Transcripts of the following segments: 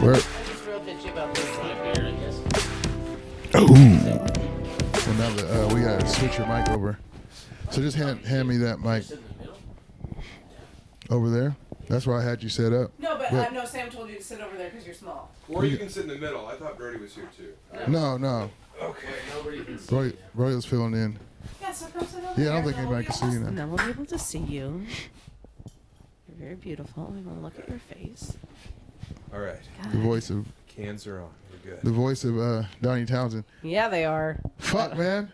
Where? I just real bitchy about this live here, I guess. Ooh. So now that we gotta switch your mic over. So just hand me that mic Sit in the middle. over there. That's where I had you set up. No, but no, Sam told you to sit over there because you're small. Or you can sit in the middle. I thought Brody was here too. No. Okay. Nobody can see you. Roy was filling in. Yeah, so come sit over Yeah, there. I don't think and anybody can see you then now. And then we'll be able to see you. You're very beautiful. We want to look at your face. All right. God. The voice of Cans are on. We're good. the voice of Donny Townsend. Yeah, they are. Fuck, man.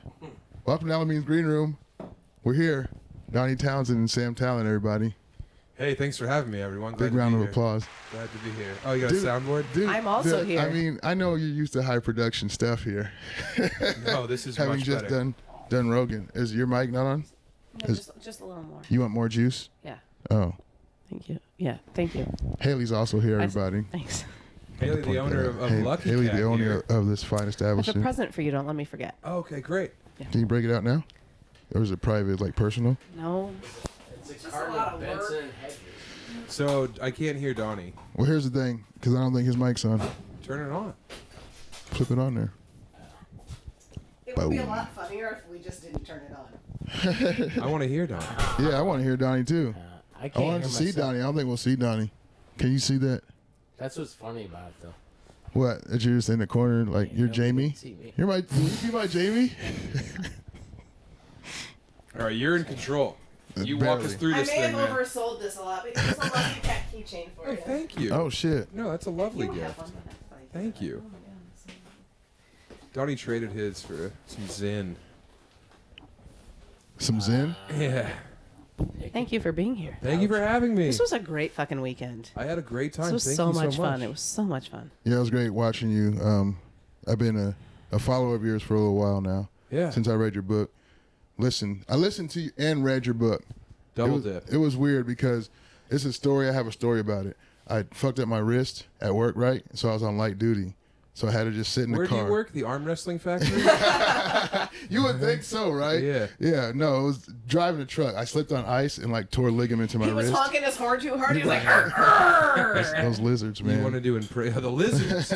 Welcome to Alamene's Green Room. We're here. Donny Townsend and Sam Tallent, everybody. Hey, thanks for having me, everyone. Glad Big to round be of here. applause. Glad to be here. Oh, you got Dude. a soundboard? Dude, I'm also here. I mean, I know you're used to high production stuff here. No, this is Having much just better. done Rogan. Is your mic not on? No, just a little more. You want more juice? Yeah. Oh. Thank you. Yeah, thank you. Haley's also here, everybody. Thanks. Haley, the owner of Lucky Haley, Cat the owner here. of this fine I have a establishment. present for you. Don't let me forget. Oh, okay, great. Can you break it out now? Or is it private, like personal? No. It's a Just a Carmen lot of work. Benson and Hedges. So I can't hear Donnie. Well, here's the thing, because I don't think his mic's on. Turn it on. Flip it on there. It would be a Boom. lot funnier if we just didn't turn it on. I want to hear Donnie. Yeah, I want to hear Donnie too. I I can't wanted hear to see myself. Donnie. I don't think we'll see Donnie. Can you see that? That's what's funny about it, though. What? That you're just in the corner, like you're Nobody Jamie? can see me. You're my, you my Jamie? All right, you're in control. You walk us Barely. through I this may thing, have man. oversold this a lot, but it's a lucky cat keychain for Oh, you. thank you. Oh shit! No, that's a lovely You don't have gift. one, but that's fine. Thank you. Oh my God. Donnie traded his for some Zen. Some Zen? Yeah. Thank you for being here. Thank you for having me. This was a great fucking weekend. I had a great time. This was Thank so you much so fun. It was so much fun. Yeah, it was great watching you. I've been a follower of yours for a little while now. Yeah. Since I read your book. I listened to you and read your book. Double it was, dip. It was weird because it's a story. I have a story about it. I fucked up my wrist at work, right? So I was on light duty. So I had to just sit in Where the car. do you work? The arm wrestling factory? You would think so, right? Yeah. Yeah, no, it was driving a truck. I slipped on ice and like tore ligament to my He was wrist. honking his horn too hard. He was like, "Arr!" Those lizards, man. You want to do the lizards?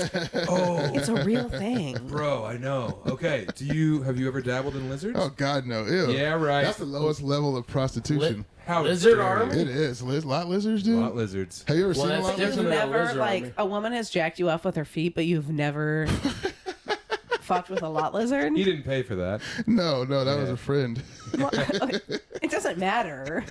Oh, It's a real thing. bro, I know. Okay, have you ever dabbled in lizards? Oh God, no! Ew. Yeah, right. That's the lowest level of prostitution. How Lizard dare arm? you. It is. Lot lizards, dude. Lot lizards. Have you ever Well, seen a that's lot You've lizard? different. never, Lizard like, army. a woman has jacked you up with her feet, but you've never fucked with a lot lizard? He didn't pay for that. No, that was Yeah. a friend. Well, it doesn't matter.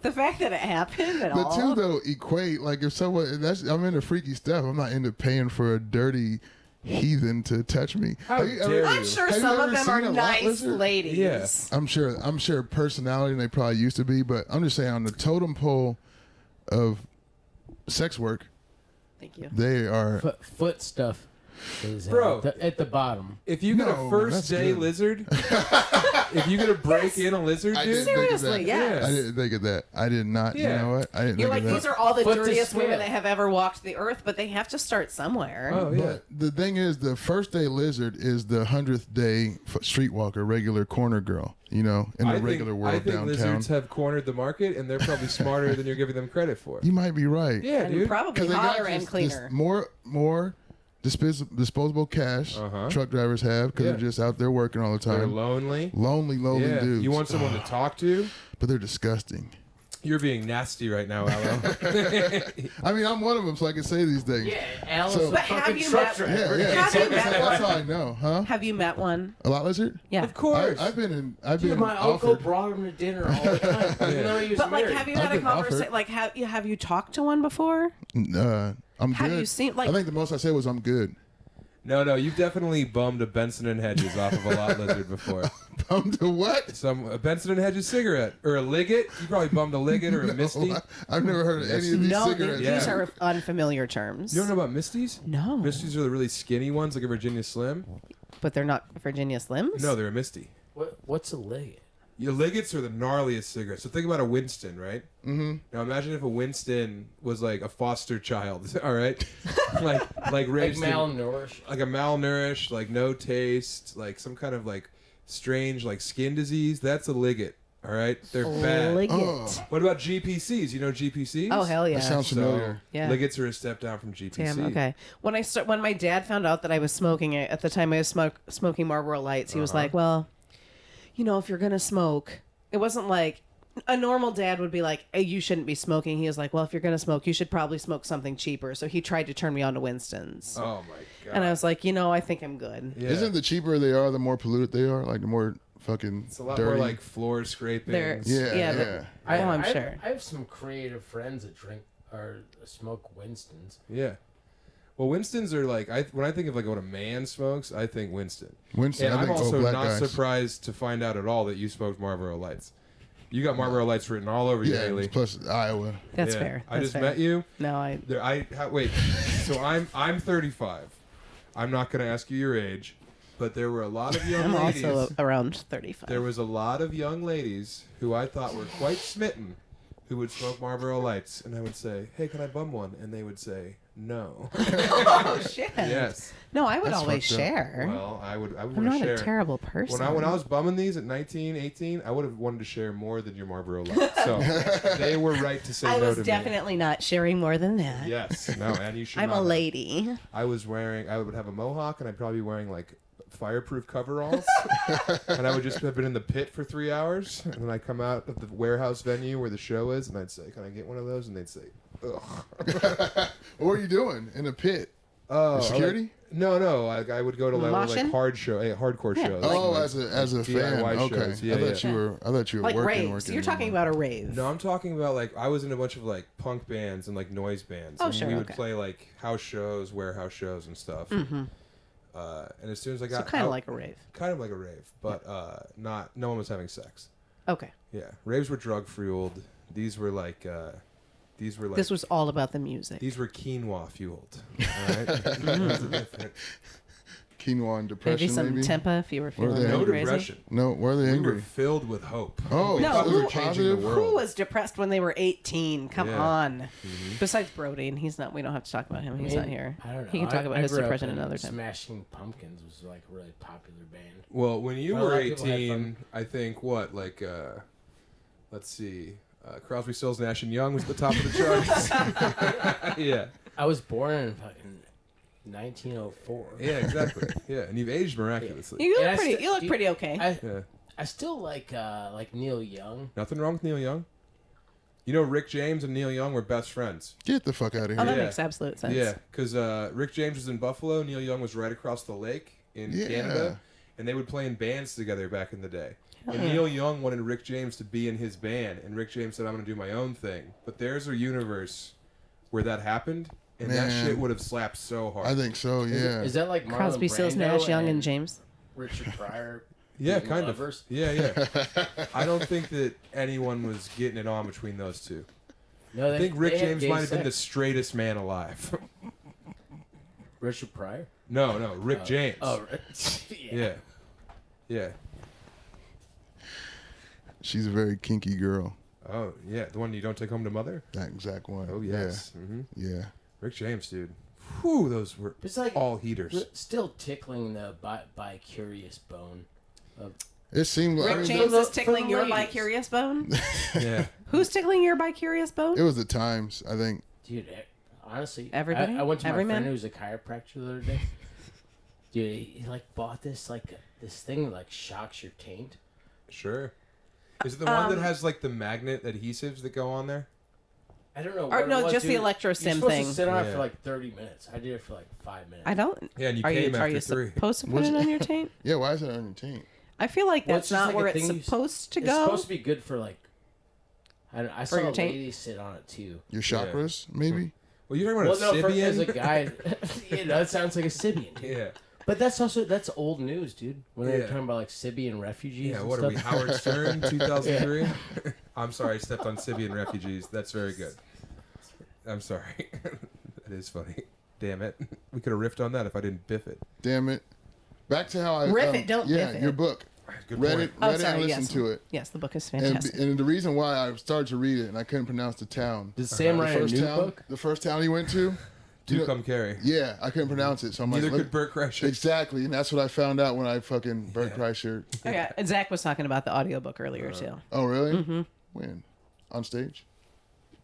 The fact that it happened at The all. two though equate. Like if someone, I'm into freaky stuff. I'm not into paying for a dirty heathen to touch me. How Have you dare ever- I'm sure Have you some of ever them seen are a lot nice lizard? ladies. Yeah. I'm sure personality they probably used to be, but I'm just saying on the totem pole of sex work, Thank you. they are. Foot stuff is Bro. at the bottom. If you get No, a first that's day good. lizard, if you get a break in a lizard, I dude, didn't think of Seriously, that. yes. I didn't think of that. I did not. You Yeah. know what? I didn't You're think like, of these that. are all the Foot to dirtiest women scale. that have ever walked the earth, but they have to start somewhere. oh yeah. But the thing is, the first day lizard is the 100th day streetwalker, regular corner girl. You know, in the regular world I think downtown. lizards have cornered the market, and they're probably smarter than you're giving them credit for. You might be right. Yeah, And dude. probably they hotter got and just cleaner. more disposable cash Uh-huh. truck drivers have because Yeah. they're just out there working all the They're time. lonely. Lonely Yeah. dudes. You want someone to talk to? but they're disgusting. You're being nasty right now, Aloe. I mean, I'm one of them, so I can say these things. Yeah, Alice So- a But have fucking you truck met- driver. Yeah. Have you met That's one? how I know, huh? Have you met one? A lot lizard? Yeah. Of course. I've been Dude, my uncle offered. brought him to dinner all the time, even though he was But like, married. have you I've had a been offered. conversation? Like, have you talked to one before? I'm Have good. you seen, like- I think the most I said was I'm good. No, you've definitely bummed a Benson and Hedges off of a lot lizard before. Bummed to what? A Benson and Hedges cigarette or a Liggett. You probably bummed a Liggett or a Misty. I've never heard of any of these No, cigarettes. these Yeah. are unfamiliar terms. You don't know about Misties? No, Misties are the really skinny ones, like a Virginia Slim. but they're not Virginia Slims. No, they're a Misty. What's a leg? Your Liggets are the gnarliest cigarettes. So think about a Winston, right? Mm-hmm. Now imagine if a Winston was like a foster child, all right? like Like raised in- malnourished. like a malnourished, like no taste, like some kind of like strange like skin disease. That's a Liggett. All right, they're bad. Liget. Oh. What about GPCs? You know GPCs? Oh, hell yeah. That sounds familiar. Yeah. Liggets are a step down from GPC. Damn. Okay. When my dad found out that I was smoking it at the time, I was smoking Marlboro Lights. He was like, "Well, you know, if you're gonna smoke, it wasn't like a normal dad would be like, hey, you shouldn't be smoking." He was like, "Well, if you're gonna smoke, you should probably smoke something cheaper." So he tried to turn me on to Winston's, Oh my god. and I was like, I think I'm good. Yeah. Isn't the cheaper they are, the more polluted they are? Like the more fucking It's a lot dirty. more like floor scraping. They're- Yeah, Yeah, yeah. I'm I, sure. I have some creative friends that drink or smoke Winston's. Yeah. Well, Winston's are like when I think of like what a man smokes, I think Winston. Winston, And I I'm think also black not guys. surprised to find out at all that you smoked Marlboro Lights. You got Marlboro Lights written all over you, Yeah, Haley. plus Iowa. That's Yeah. fair. I That's just fair. met you. No, Wait. So I'm 35. I'm not going to ask you your age, but there were a lot of young I'm ladies. also around 35. There was a lot of young ladies who I thought were quite smitten who would smoke Marlboro Lights, and I would say, "Hey, can I bum one?" And they would say, "No." Oh shit. Yes. No, I would That's always fucked up. share. Well, I would I'm want to not share. a terrible person. When I was bumming these at 19, 18, I would have wanted to share more than your Marlboro Lights. So they were right to say I no was to me. definitely not sharing more than that. Yes. No, and you should I'm not a have. lady. I would have a mohawk, and I'd probably be wearing like fireproof coveralls, and I would just have been in the pit for 3 hours, and then I come out of the warehouse venue where the show is, and I'd say, "Can I get one of those?" And they'd say, "Ugh." What were you doing in the pit? Oh, Security? No. I would go to like Moshing? hardcore Yeah. shows. Oh, like as a fan. DIY Okay. shows. Yeah, I thought yeah. you were Like working. raves. You're talking about a rave. No, I'm talking about like I was in a bunch of like punk bands and like noise bands. Oh, and sure, we would okay. play like house shows, warehouse shows, and stuff. Mm-hmm. And as soon as I So got kind of out- like a rave. kind of like a rave, but no one was having sex. Okay. Yeah, raves were drug fueled. These were like This was all about the music. these were quinoa fueled. All right, That's a different- Quinoa and depression, Maybe some maybe? Tempa if you were Were feeling they- no crazy. depression. No, where are they We angry? were filled with hope. Oh, we No, thought we who- were changing positive? the Who world. was depressed when they were 18? Come Yeah. on. Besides Brody, and he's not. We don't have to talk about him. He's not here. I don't know. He can talk about I his grew up depression in another time. Smashing Pumpkins was like a really popular band. Well, when you Well, a were lot of people had 18, I think let's see, Crosby, Stills, Nash and Young was at the top of the charts. Yeah. I was born in fucking 1904. Yeah, exactly. Yeah, and you've aged miraculously. You And look I pretty. sti- You look you- pretty okay. Yeah. I still like Neil Young. Nothing wrong with Neil Young. You know, Rick James and Neil Young were best friends. Get the fuck out of Oh, here. that Yeah. makes absolute sense. Yeah, because Rick James was in Buffalo, Neil Young was right across the lake in Yeah. Canada, and they would play in bands together back in the day. And yeah. Neil Young wanted Rick James to be in his band, and Rick James said, "I'm going to do my own thing." But there's a universe where that happened, and that Man. shit would have slapped so hard. I think so, yeah. Is that like Marlon Crosby, Stills, Brando Nash, Young, and James. Richard Pryor? Yeah, being kind lovers? of. Yeah. I don't think that anyone was getting it on between those two. No, I think Rick they had James gay might have been the sex. straightest man alive. Richard Pryor. No, Rick Oh. James. Oh, right. Yeah. She's a very kinky girl. Oh, yeah. The one you don't take home to mother? That exact one. Oh, yes. Mm-hmm. Yeah. Rick James, dude. Whew, those were It's like all heaters. still tickling the bi-curious bone. Of, It seemed like Rick mean, James for is the tickling your ladies. bi-curious bone. Yeah. Who's tickling your bi-curious bone? it was the times, I think. dude, honestly, Everybody? I went to Every my friend man? who's a chiropractor the other day. Dude, he like bought this this thing that like shocks your taint. Sure. Is it the one that has like the magnet adhesives that go on there? I don't know. Or what it no, was, just the dude. electrostim You're supposed thing. to sit on it Yeah. for like 30 minutes. I did it for like 5 minutes. I don't. Yeah, and you Are came you, are after you 3. supposed to put Was it it- on your taint? Yeah, why is it on your taint? I feel like Well, that's it's just not like where a it's thing you- supposed to It's go. supposed to be good for like. I saw your a taint? lady sit on it too. Your chakras, maybe? Well, you're talking Well, about no, a Sibian? as a guy, that sounds like a Sibian. Dude. Yeah. But that's old news, dude. When they're Yeah. talking about like Sibian refugees. Yeah, and what stuff. are we, Howard Stern, 2003? I'm sorry, I stepped on Sibian refugees. That's very good. I'm sorry. That is funny. Damn it. We could have riffed on that if I didn't biff it. Damn it. Back to how I... Riff it, don't Yeah, biff it. your book. Good Read point. it, Oh, read it sorry, and listened yes. to it. Yes, the book is And, fantastic. and the reason why I started to read it and I couldn't pronounce the town. Did Sam The write a first new town, book? the first town he went to, Ducum Carey. Yeah, I couldn't pronounce it, so I'm Neither like, could Bert Kreischer. exactly, and that's what I found out when I fucking Bert Kreischer. Oh, yeah. And Zach was talking about the audiobook earlier, too. Oh, really? Mm-hmm. When? On stage?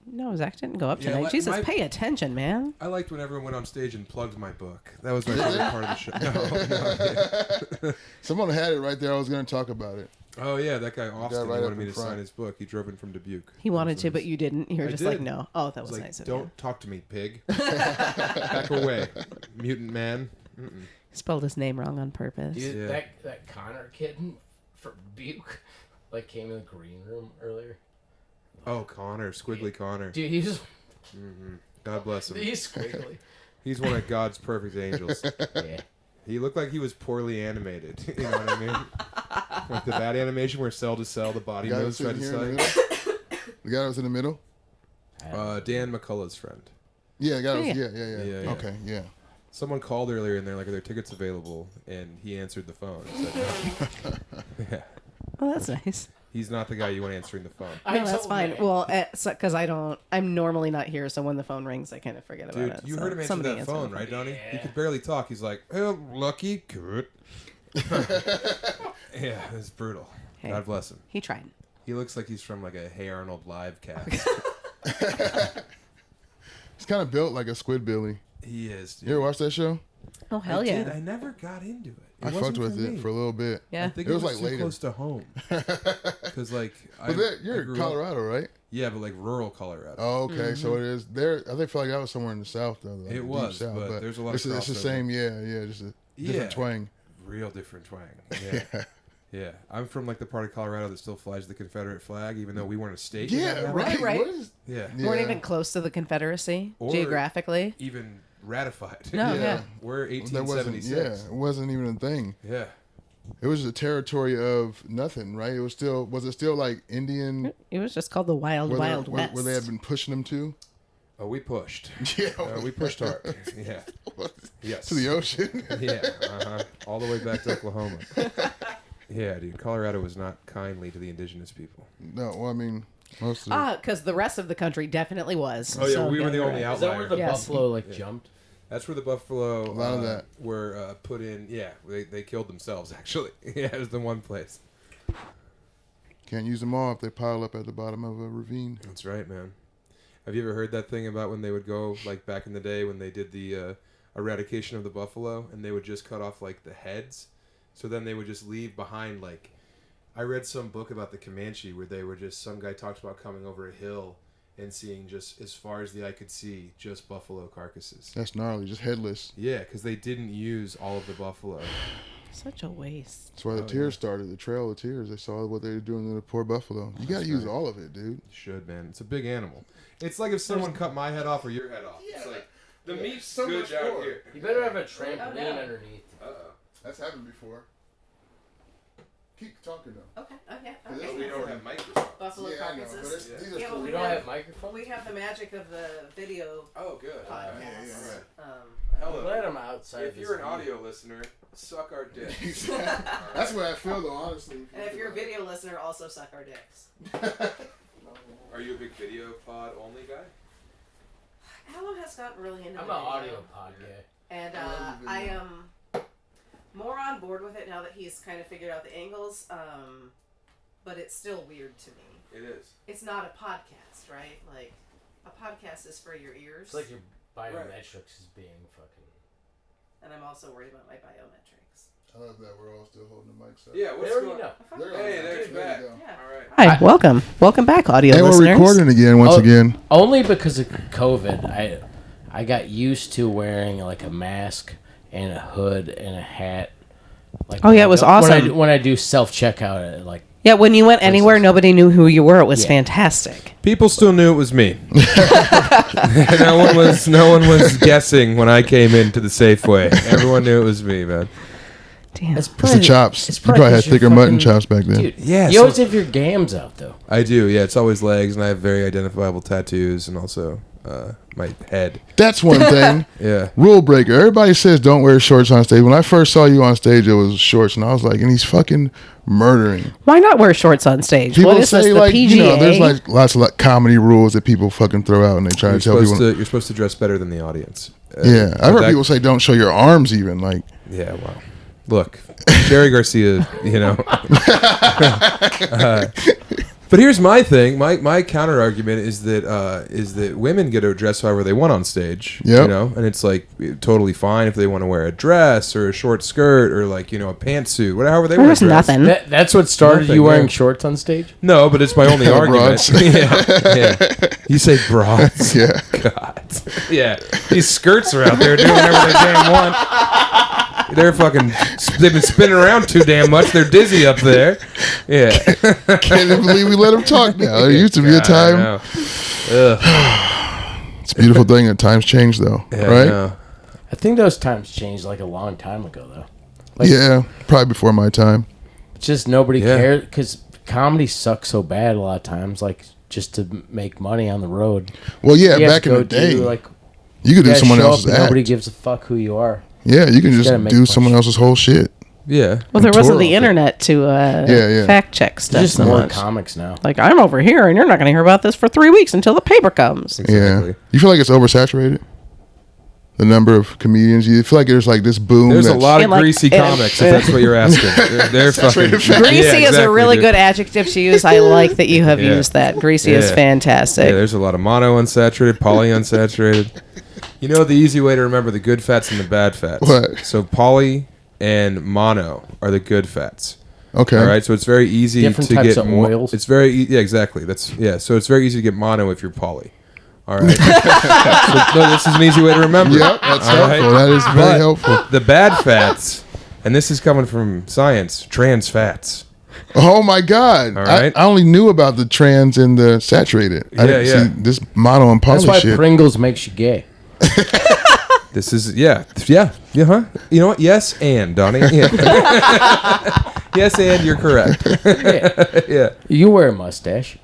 No, Zach didn't go up Yeah, tonight. Jesus, pay attention, man. I liked when everyone went on stage and plugged my book. That was my favorite part of the show. No. Someone had it right there. I was going to talk about it. Oh, yeah, that guy Austin right he up wanted me in to front. sign his book. He drove in from Dubuque. He wanted to, but you didn't. You were I just like, did. no. Oh, that I was was like, nice of don't you. talk to me, pig. Back away, mutant man. Mm-mm. He spelled his name wrong on purpose. Dude, Yeah. that Connor kid from Buke, like, came in the green room earlier. Oh, Connor, Squiggly Connor. Dude, he's God bless him. squiggly. He's one of God's perfect angels. Yeah. He looked like he was poorly animated. You know what I mean? Like the bad animation where cell to cell, the body The guy moves was side to sitting here in the side. middle? The guy that was in the middle? Dan McCullough's friend. Yeah, the guy was, Yeah. Yeah. Okay, yeah. Someone called earlier and they're like, "Are there tickets available?" And he answered the phone. And said, no. Yeah. Oh, that's nice. He's not the guy you want answering the phone. I No, that's told fine. him. Well, because I'm normally not here, so when the phone rings, I kind of forget about Dude, it. you so heard him answer somebody that phone, the right, Donny? He Yeah. could barely talk. He's like, "Oh, lucky, good." Yeah, it's brutal. Hey. God bless him. He tried. He looks like he's from like a Hey Arnold live cast. He's kind of built like a Squidbilly. He is. Dude. You ever watch that show? Oh, hell I yeah. did. I never got into it. I fucked with it for a little bit. I Yeah. think It it was, was like, too later. close to home. Because like, But you're in grew up- Colorado, right? Yeah, but like rural Colorado. Oh, okay. So it is there. I think feel like that was somewhere in the south, though. Like It deep was, south, but there's a lot of It's the crossover. same. Yeah. Just a different twang. Real different twang. Yeah. Yeah. I'm from like the part of Colorado that still flies the Confederate flag, even though we weren't a state. when that Yeah, happened. right. Right. What is? Yeah. Yeah. Weren't even close to the Confederacy Or- geographically. Even ratified. No, yeah. We're That wasn't. 1876. Yeah, it wasn't even a thing. Yeah. It was a territory of nothing, right? It was still. Was it still like Indian? It was just called the Wild Where, Wild they, West. where they had been pushing them to? Oh, we pushed. Yeah, We pushed hard. Yeah. Yes. to the ocean. Yeah. All the way back to Oklahoma. Yeah, dude. Colorado was not kindly to the indigenous people. No, well, I mean, most of Because the rest of the country definitely was. Oh, yeah. So, We were the only Is that where outlier. the Yes. buffalo like jumped? That's where the buffalo A lot of that. were put in. Yeah, they killed themselves, actually. Yeah, it was the one place. can't use them all if they pile up at the bottom of a ravine. That's right, man. Have you ever heard that thing about when they would go, like back in the day when they did the eradication of the buffalo and they would just cut off like the heads? So then they would just leave behind like... I read some book about the Comanche where they were just... Some guy talks about coming over a hill and seeing just as far as the eye could see, just buffalo carcasses. That's gnarly, just headless. Yeah, because they didn't use all of the buffalo. Such a waste. That's why the tears started, the Trail of Tears. They saw what they were doing to the poor buffalo. You got to use all of it, dude. You should, man. It's a big animal. It's like if someone cut my head off or your head off. It's like, the meat's so good much down more. here. You better have a trampoline no. underneath. Uh-oh. That's happened before. Keep talking though. Okay. this We don't have microphones. Buffalo Yeah, I know, but carcasses. these are Yeah, cool. well, We don't have microphones. We have the magic of the video Oh, good. podcast. yeah. Hello. Let them outside. If you're an audio listener, suck our dick. That's what I feel though, honestly. And if you're a video listener, also suck our dicks. Are you a big video pod only guy? Aloe has gotten really into I'm an video, audio pod guy. and I love the I video. am more on board with it now that he's kind of figured out the angles. But it's still weird to me. It is. It's not a podcast, right? Like a podcast is for your ears. It's like your biometrics is being fucking. And I'm also worried about my biometrics. I love that we're all still holding the mics up. Yeah, They what's already going know. They're Hey, on. there's There back. you go. Yeah. All right. Hi, welcome back, audio And we're listeners. recording again once Oh. again. Only because of COVID, I got used to wearing like a mask and a hood and a hat. Like Oh, yeah, it was awesome. when I do self checkout at like. Yeah, when you went anywhere, nobody knew who you were. It was fantastic. People still knew it was me. no one was guessing when I came into the Safeway. Everyone knew it was me, man. Damn. It's the chops. It's You probably had 'cause you're thicker mutton fucking- chops back then. Dude, Yeah, you always have your gams out though. I do, yeah. It's always legs, and I have very identifiable tattoos, and also my head. That's one thing. Yeah. Rule breaker. Everybody says don't wear shorts on stage. When I first saw you on stage, it was shorts, and I was like, and he's fucking murdering. Why not wear shorts on stage? People What is say this, the like, PGA? you know, there's like lots of like comedy rules that people fucking throw out, and they try You're to tell people. you're supposed to dress better than the audience. Yeah, I've heard that- people say don't show your arms even. Like, Yeah, well, look, Jerry Garcia, you know. But here's my thing. My counter argument is that women get to dress however they want on stage. Yep. You know, and it's like totally fine if they want to wear a dress or a short skirt or like, you know, a pantsuit, however they want There's to dress. nothing. That's what started Nothing, you wearing yeah. shorts on stage? No, but it's my only argument. Broads. Yeah. You say broads. yeah, God. Yeah. These skirts are out there doing whatever they damn want. They're fucking. They've been spinning around too damn much. They're dizzy up there. Yeah. can't even believe we let him talk now. There used to be a God, I time. know. Ugh. It's a beautiful thing that times change, though, Yeah, I right? know. I think those times changed like a long time ago, though. Like, Yeah, probably before my time. just nobody Yeah. cared because comedy sucks so bad a lot of times, like just to make money on the road. Well, yeah, You have back to in go the day, do, like, you could do yeah, someone show else's up and act. nobody gives a fuck who you are. Yeah, you can gotta just make do money. someone else's whole shit. Yeah. Well, there tour wasn't the off it. internet to Yeah. fact check stuff. There's just so more much. comics now. Like, I'm over here, and you're not going to hear about this for 3 weeks until the paper comes. Exactly. Yeah. You feel like it's oversaturated? The number of comedians? You feel like there's like this boom? There's a that's- lot of And, like, greasy it- comics, if that's what you're asking. They're fucking. Saturated fat. Greasy Yeah, is a exactly, really dude. good adjective to use. I like that you have Yeah. used that. Greasy is Yeah. fantastic. Yeah, there's a lot of mono unsaturated, poly unsaturated. You know the easy way to remember the good fats and the bad fats. What? So poly and mono are the good fats. Okay. All right, so it's very easy Different to types get of oils. It's very yeah, exactly. So it's very easy to get mono if you're poly. All right. So, no, this is an easy way to remember. Yep, that's All helpful. right? That is very But helpful. The bad fats, and this is coming from science, trans fats. Oh my God! All right. I only knew about the trans and the saturated. I didn't Yeah. see this mono and That's poly why shit. Pringles makes you gay. This is huh? You know what? Yes, and Donny. Yeah. Yes, and you're correct. Yeah. Yeah, You wear a mustache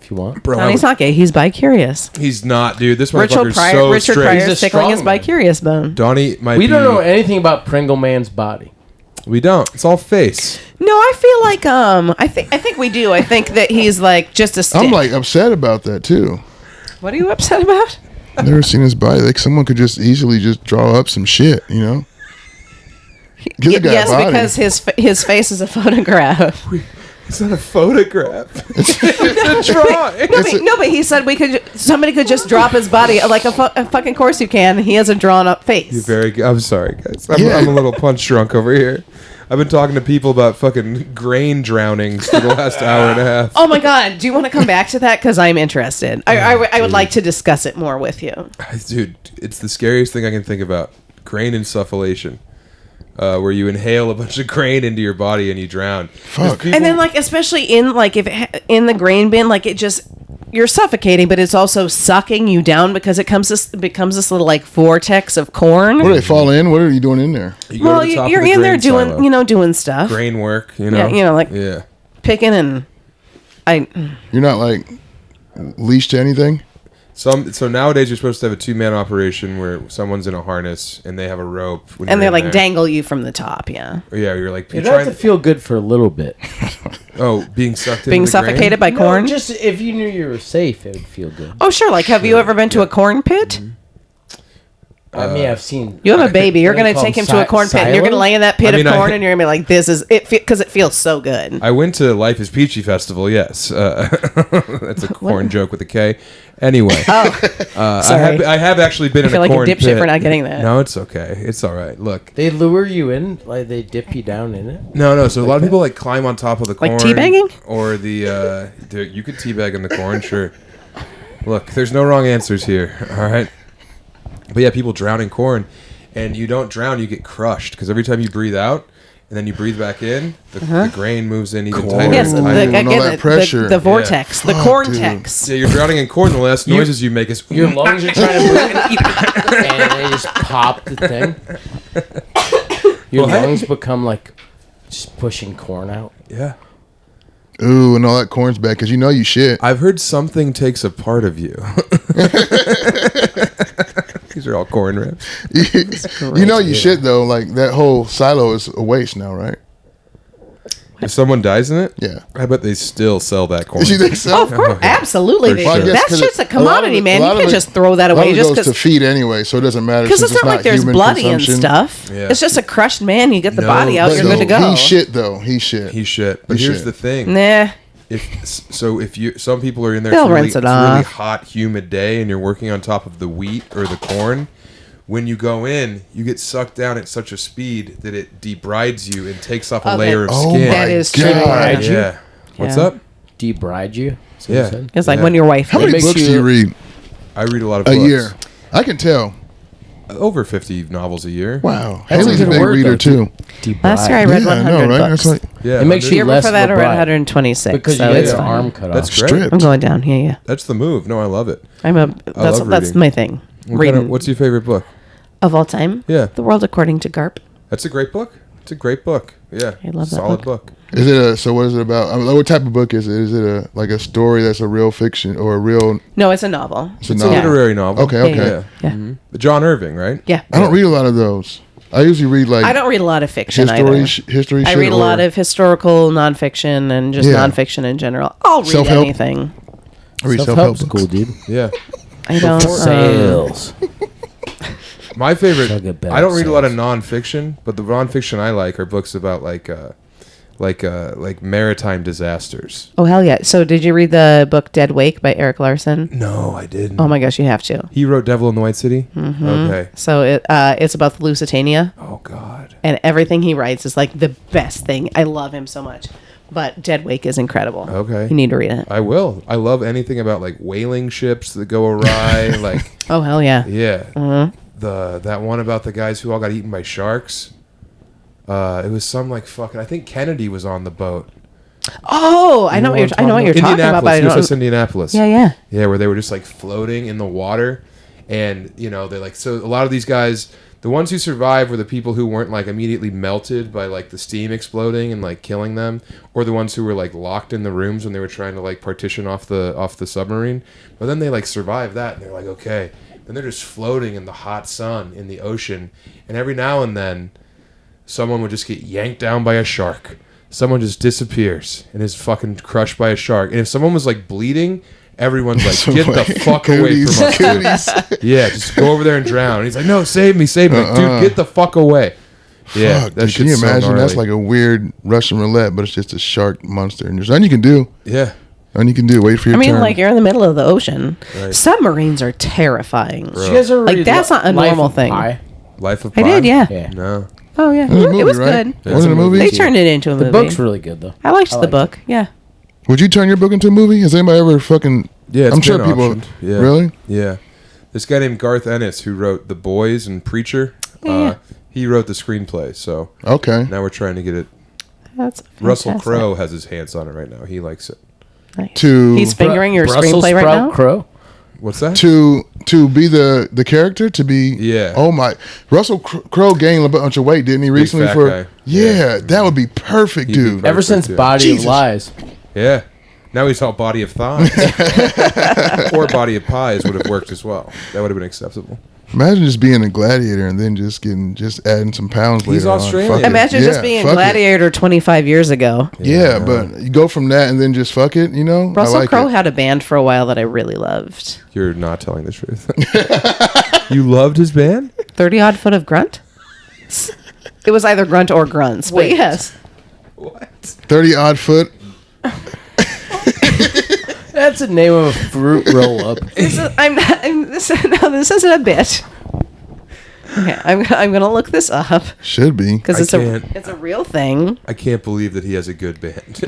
if you want. bro. Donnie's not gay. He's bi-curious. He's not, dude. This Richard motherfucker's so Richard straight. Pryor's He's a tickling his strong man. bi-curious bone. Donny might We be. don't know anything about Pringle Man's body. We don't. It's all face. No, I feel like I think we do. I think that he's like just a stick. I'm like upset about that too. What are you upset about? I've never seen his body. Like someone could just easily just draw up some shit, you know? Give the guy a Yes, body. because his face is a photograph. It's not a photograph. It's a drawing. No, but he said somebody could just drop his body like a fucking course you can. He has a drawn up face. You're very good. I'm sorry, guys. Yeah. I'm a little punch drunk over here. I've been talking to people about fucking grain drownings for the last hour and a half. Oh my God! Do you want to come back to that? Because I'm interested. I would like to discuss it more with you. Dude, it's the scariest thing I can think about. Grain insufflation. Where you inhale a bunch of grain into your body and you drown. Fuck. And then like especially in like in the grain bin, like it just you're suffocating, but it's also sucking you down because it becomes this little like vortex of corn. What do they fall in? What are you doing in there? You go Well, to the top of you're the in there grain doing silo. doing stuff, Grain work, you know. Yeah, you know, like- yeah. picking and You're not like leashed to anything? So nowadays you're supposed to have a 2-man operation where someone's in a harness and they have a rope. When and you're they in like there. dangle you from the top. Yeah, Or yeah, you're like You'd trying have to feel good for a little bit. being sucked into being the grain? suffocated by corn. No, just if you knew you were safe, it would feel good. Oh sure, like have you ever been to a corn pit? I mean, I've seen. You have a baby. You're What do going they to take call him to a corn pit, and you're going to silos? lay in that pit I mean, of corn, and you're going to be like, "This is it," because it feels so good. I went to Life is Peachy Festival, yes. That's a corn joke with a K. Anyway. Sorry. I have actually been I in feel a like a corn dipshit pit. for not getting that. No, it's okay. It's all right. Look. They lure you in, like they dip you down in it. No. So a lot of people like climb on top of the corn. Like teabagging? Or you could teabag in the corn, sure. Look, there's no wrong answers here, all right? But yeah, people drown in corn. And you don't drown, you get crushed. Because every time you breathe out, and then you breathe back in, the grain moves in even tighter. Yes, Ooh, the, I again, didn't know that pressure. the vortex, the Fuck, corn-tex. Yeah, you're drowning in corn. The last noises you make is Your lungs are trying to breathe, and they just pop the thing. Your Well, hey. lungs become like just pushing corn out. yeah. Ooh, and all that corn's bad because you know you shit. I've heard something takes a part of you. These are all corn ribs. You know you should though. Like that whole silo is a waste now, right? If someone dies in it, Yeah. I bet they still sell that corn. You think so? Oh, of course, absolutely. For They sure. do. Well, I guess That's 'cause just a a lot of commodity, it- man. a You lot of can't it- just throw that A lot away of it just goes to because. feed anyway, so it doesn't matter. Because since it's not like there's human bloody and consumption. stuff. Yeah. It's just a crushed man. You get the No, body out, but you're good to go. He shit though. He shit. He shit. But He here's shit. the thing. Nah. If you some people are in there, They'll it's, really, rinse it it's a really off. hot, humid day, and you're working on top of the wheat or the corn. When you go in, you get sucked down at such a speed that it debrides you and takes off a Oh, layer of Oh skin. my That is God. true. Debride you? Yeah. What's Yeah. up? Debride you? Is that what Yeah. you said? It's like Yeah. when your wife. How many makes books do you- you read I read a lot of a books. year? I can tell. Over 50 novels a year. Wow, That's Haley's a a good big word, reader though, too. Debride. Last year I read Yeah, I 100 know, right? books. That's like Yeah. It makes The you year less before that I read LeBron. 126. Because so you get it's your fine. arm cut That's off. great. stripped. I'm going down. Yeah. That's the move. No, I love it. That's love that's reading. my thing. What Reading kind of- what's your favorite book? of all time. Yeah. The World According to Garp. That's a great book. It's a great book. Yeah. I love that Solid book. book. Is it a? So what is it about? I mean, what type of book is it? Is it a like a story that's a real fiction or a real? No, it's a novel. It's a It's a novel. literary novel. Okay, Yeah, okay. Yeah. Mhm. John Irving, right? Yeah. I don't read a lot of those. I usually read like I don't read a lot of fiction history, either. history. I shit read a or lot of historical nonfiction and just Yeah. nonfiction in general. I'll read Self-help? anything. I read Self-help's self-help cool, books. dude. Yeah. I don't. Sales. My favorite. Suck it back, I don't read a lot of sales. nonfiction, but the nonfiction I like are books about like maritime disasters. Oh hell yeah! So did you read the book Dead Wake by Eric Larson? No, I didn't. Oh my gosh, you have to. He wrote Devil in the White City. Mm-hmm. Okay. So it's about the Lusitania, Oh God. and everything he writes is like the best thing. I love him so much. But Dead Wake is incredible. Okay. You need to read it. I will. I love anything about like whaling ships that go awry. Like Oh hell yeah! yeah, Mhm. that one about the guys who all got eaten by sharks. It was some like fucking. I think Kennedy was on the boat. Oh, I know what you're. I know what you're talking about. But I Indianapolis, don't. USS Indianapolis. Yeah, yeah. Yeah, where they were just like floating in the water, and you know they're like so. A lot of these guys, the ones who survived, were the people who weren't like immediately melted by like the steam exploding and like killing them, or the ones who were like locked in the rooms when they were trying to like partition off the submarine. But then they like survived that, and they're like okay. Then they're just floating in the hot sun in the ocean, and every now and then, someone would just get yanked down by a shark. Someone just disappears and is fucking crushed by a shark. And if someone was like bleeding, everyone's like, get the fuck away from us. Dude. Yeah, just go over there and drown. And he's like, no, save me, save me. Like, dude, get the fuck away. Yeah, Fuck, that dude, can you shit's so imagine? That's gnarly. like a weird Russian roulette, but it's just a shark monster. And there's nothing you can do. Yeah. Nothing you can do. Wait for your I mean, turn. like you're in the middle of the ocean. Right. Submarines are terrifying. Did you guys ever Like, read that's not a Life normal of thing. Pi? Life of I Pi? did, yeah. Yeah. No. Oh yeah, There's a movie, it was right? good. Was it a movie? They turned it into a The movie. book's really good, though. I liked the liked book. Yeah. Would you turn your book into a movie? Has anybody ever fucking? Yeah, it's I'm sure been people. optioned. Yeah. Really? Yeah. This guy named Garth Ennis, who wrote The Boys and Preacher, Yeah. he wrote the screenplay. So Okay. now we're trying to get it. That's Russell fantastic. Crowe has his hands on it right now. He likes it. Nice. To He's fingering your Brussels screenplay right sprout now. Crow? What's that? to be the character to be. Yeah. Oh my! Russell Crowe gained a bunch of weight, didn't he? Recently fat for. guy. Yeah, Yeah. that would be perfect, He'd be dude. perfect. Ever since too. Body Jesus. of Lies. Yeah. Now he's all body of thighs. Or body of pies would have worked as well. That would have been acceptable. Imagine just being a gladiator and then just adding some pounds He's later on. Australian. Fuck it. Imagine just Yeah, being a fuck it. gladiator 25 years ago. Yeah, but you go from that and then just fuck it, you know? Russell I like Crowe it. had a band for a while that I really loved. You're not telling the truth. You loved his band? 30 Odd Foot of Grunt? It was either Grunt or Grunts, but Wait. yes. What? 30 Odd Foot. That's the name of a fruit roll up. This isn't a bit. Okay, I'm going to look this up Should be. because I it's can't. it's a real thing. I can't believe that he has a good band.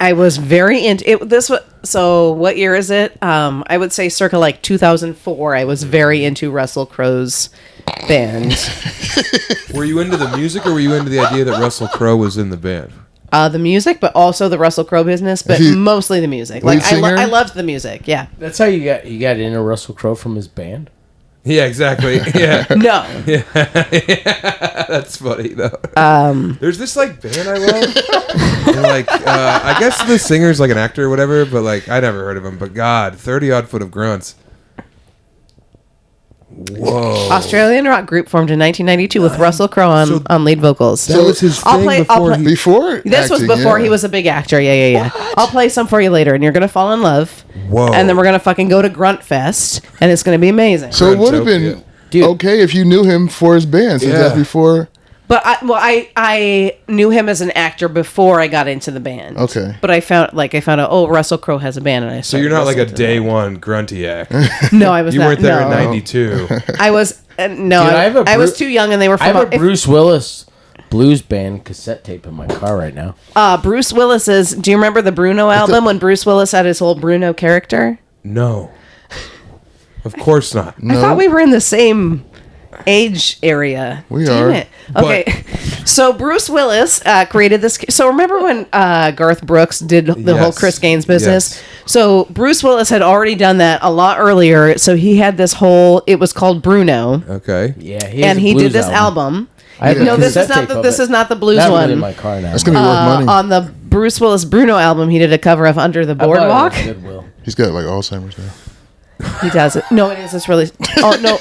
I was very into it. So what year is it? I would say circa like 2004. I was very into Russell Crowe's band. Were you into the music or were you into the idea that Russell Crowe was in the band? The music, but also the Russell Crowe business, but Is he mostly the music. lead Like singer? I loved the music. Yeah. That's how you got into Russell Crowe from his band? Yeah, exactly. Yeah. No. That's funny though. There's this like band I love. And, like I guess the singer's like an actor or whatever, but like I never heard of him. But God, 30 Odd Foot of Grunts. Whoa. Australian rock group formed in 1992 with Russell Crowe on lead vocals. That was his I'll thing play- before I'll play- he... Before This was acting, before yeah. he was a big actor. Yeah. I'll play some for you later, and you're gonna fall in love. Whoa. And then we're gonna fucking go to Grunt Fest, and it's gonna be amazing. So it would have Gruntopia. been Dude. okay if you knew him for his band, since Yeah. that's before. But I knew him as an actor before I got into the band. Okay. But I found out, oh, Russell Crowe has a band, and I So started you're not like a listening to day them. one grunty act. No, I was You not. weren't there no. in 92. I was no. Dude, I was too young, and they were I from. have a Bruce Willis blues band cassette tape in my car right now. Bruce Willis's. Do you remember the Bruno album when Bruce Willis had his whole Bruno character? No. Of course not. I thought we were in the same age area. We Damn are. it. Okay, so Bruce Willis created this. So remember when Garth Brooks did the whole Yes. Chris Gaines business? Yes. So Bruce Willis had already done that a lot earlier. So he had this whole. It was called Bruno, Okay. Yeah, and he did this album. I have a No, this cassette is not tape the. of This it. is not the blues Not one. really in my car now. That's gonna be worth money. On the Bruce Willis Bruno album, he did a cover of Under the I bought it at Boardwalk. Goodwill. He's got like Alzheimer's now. He does it. No, it is. It's really. Oh no.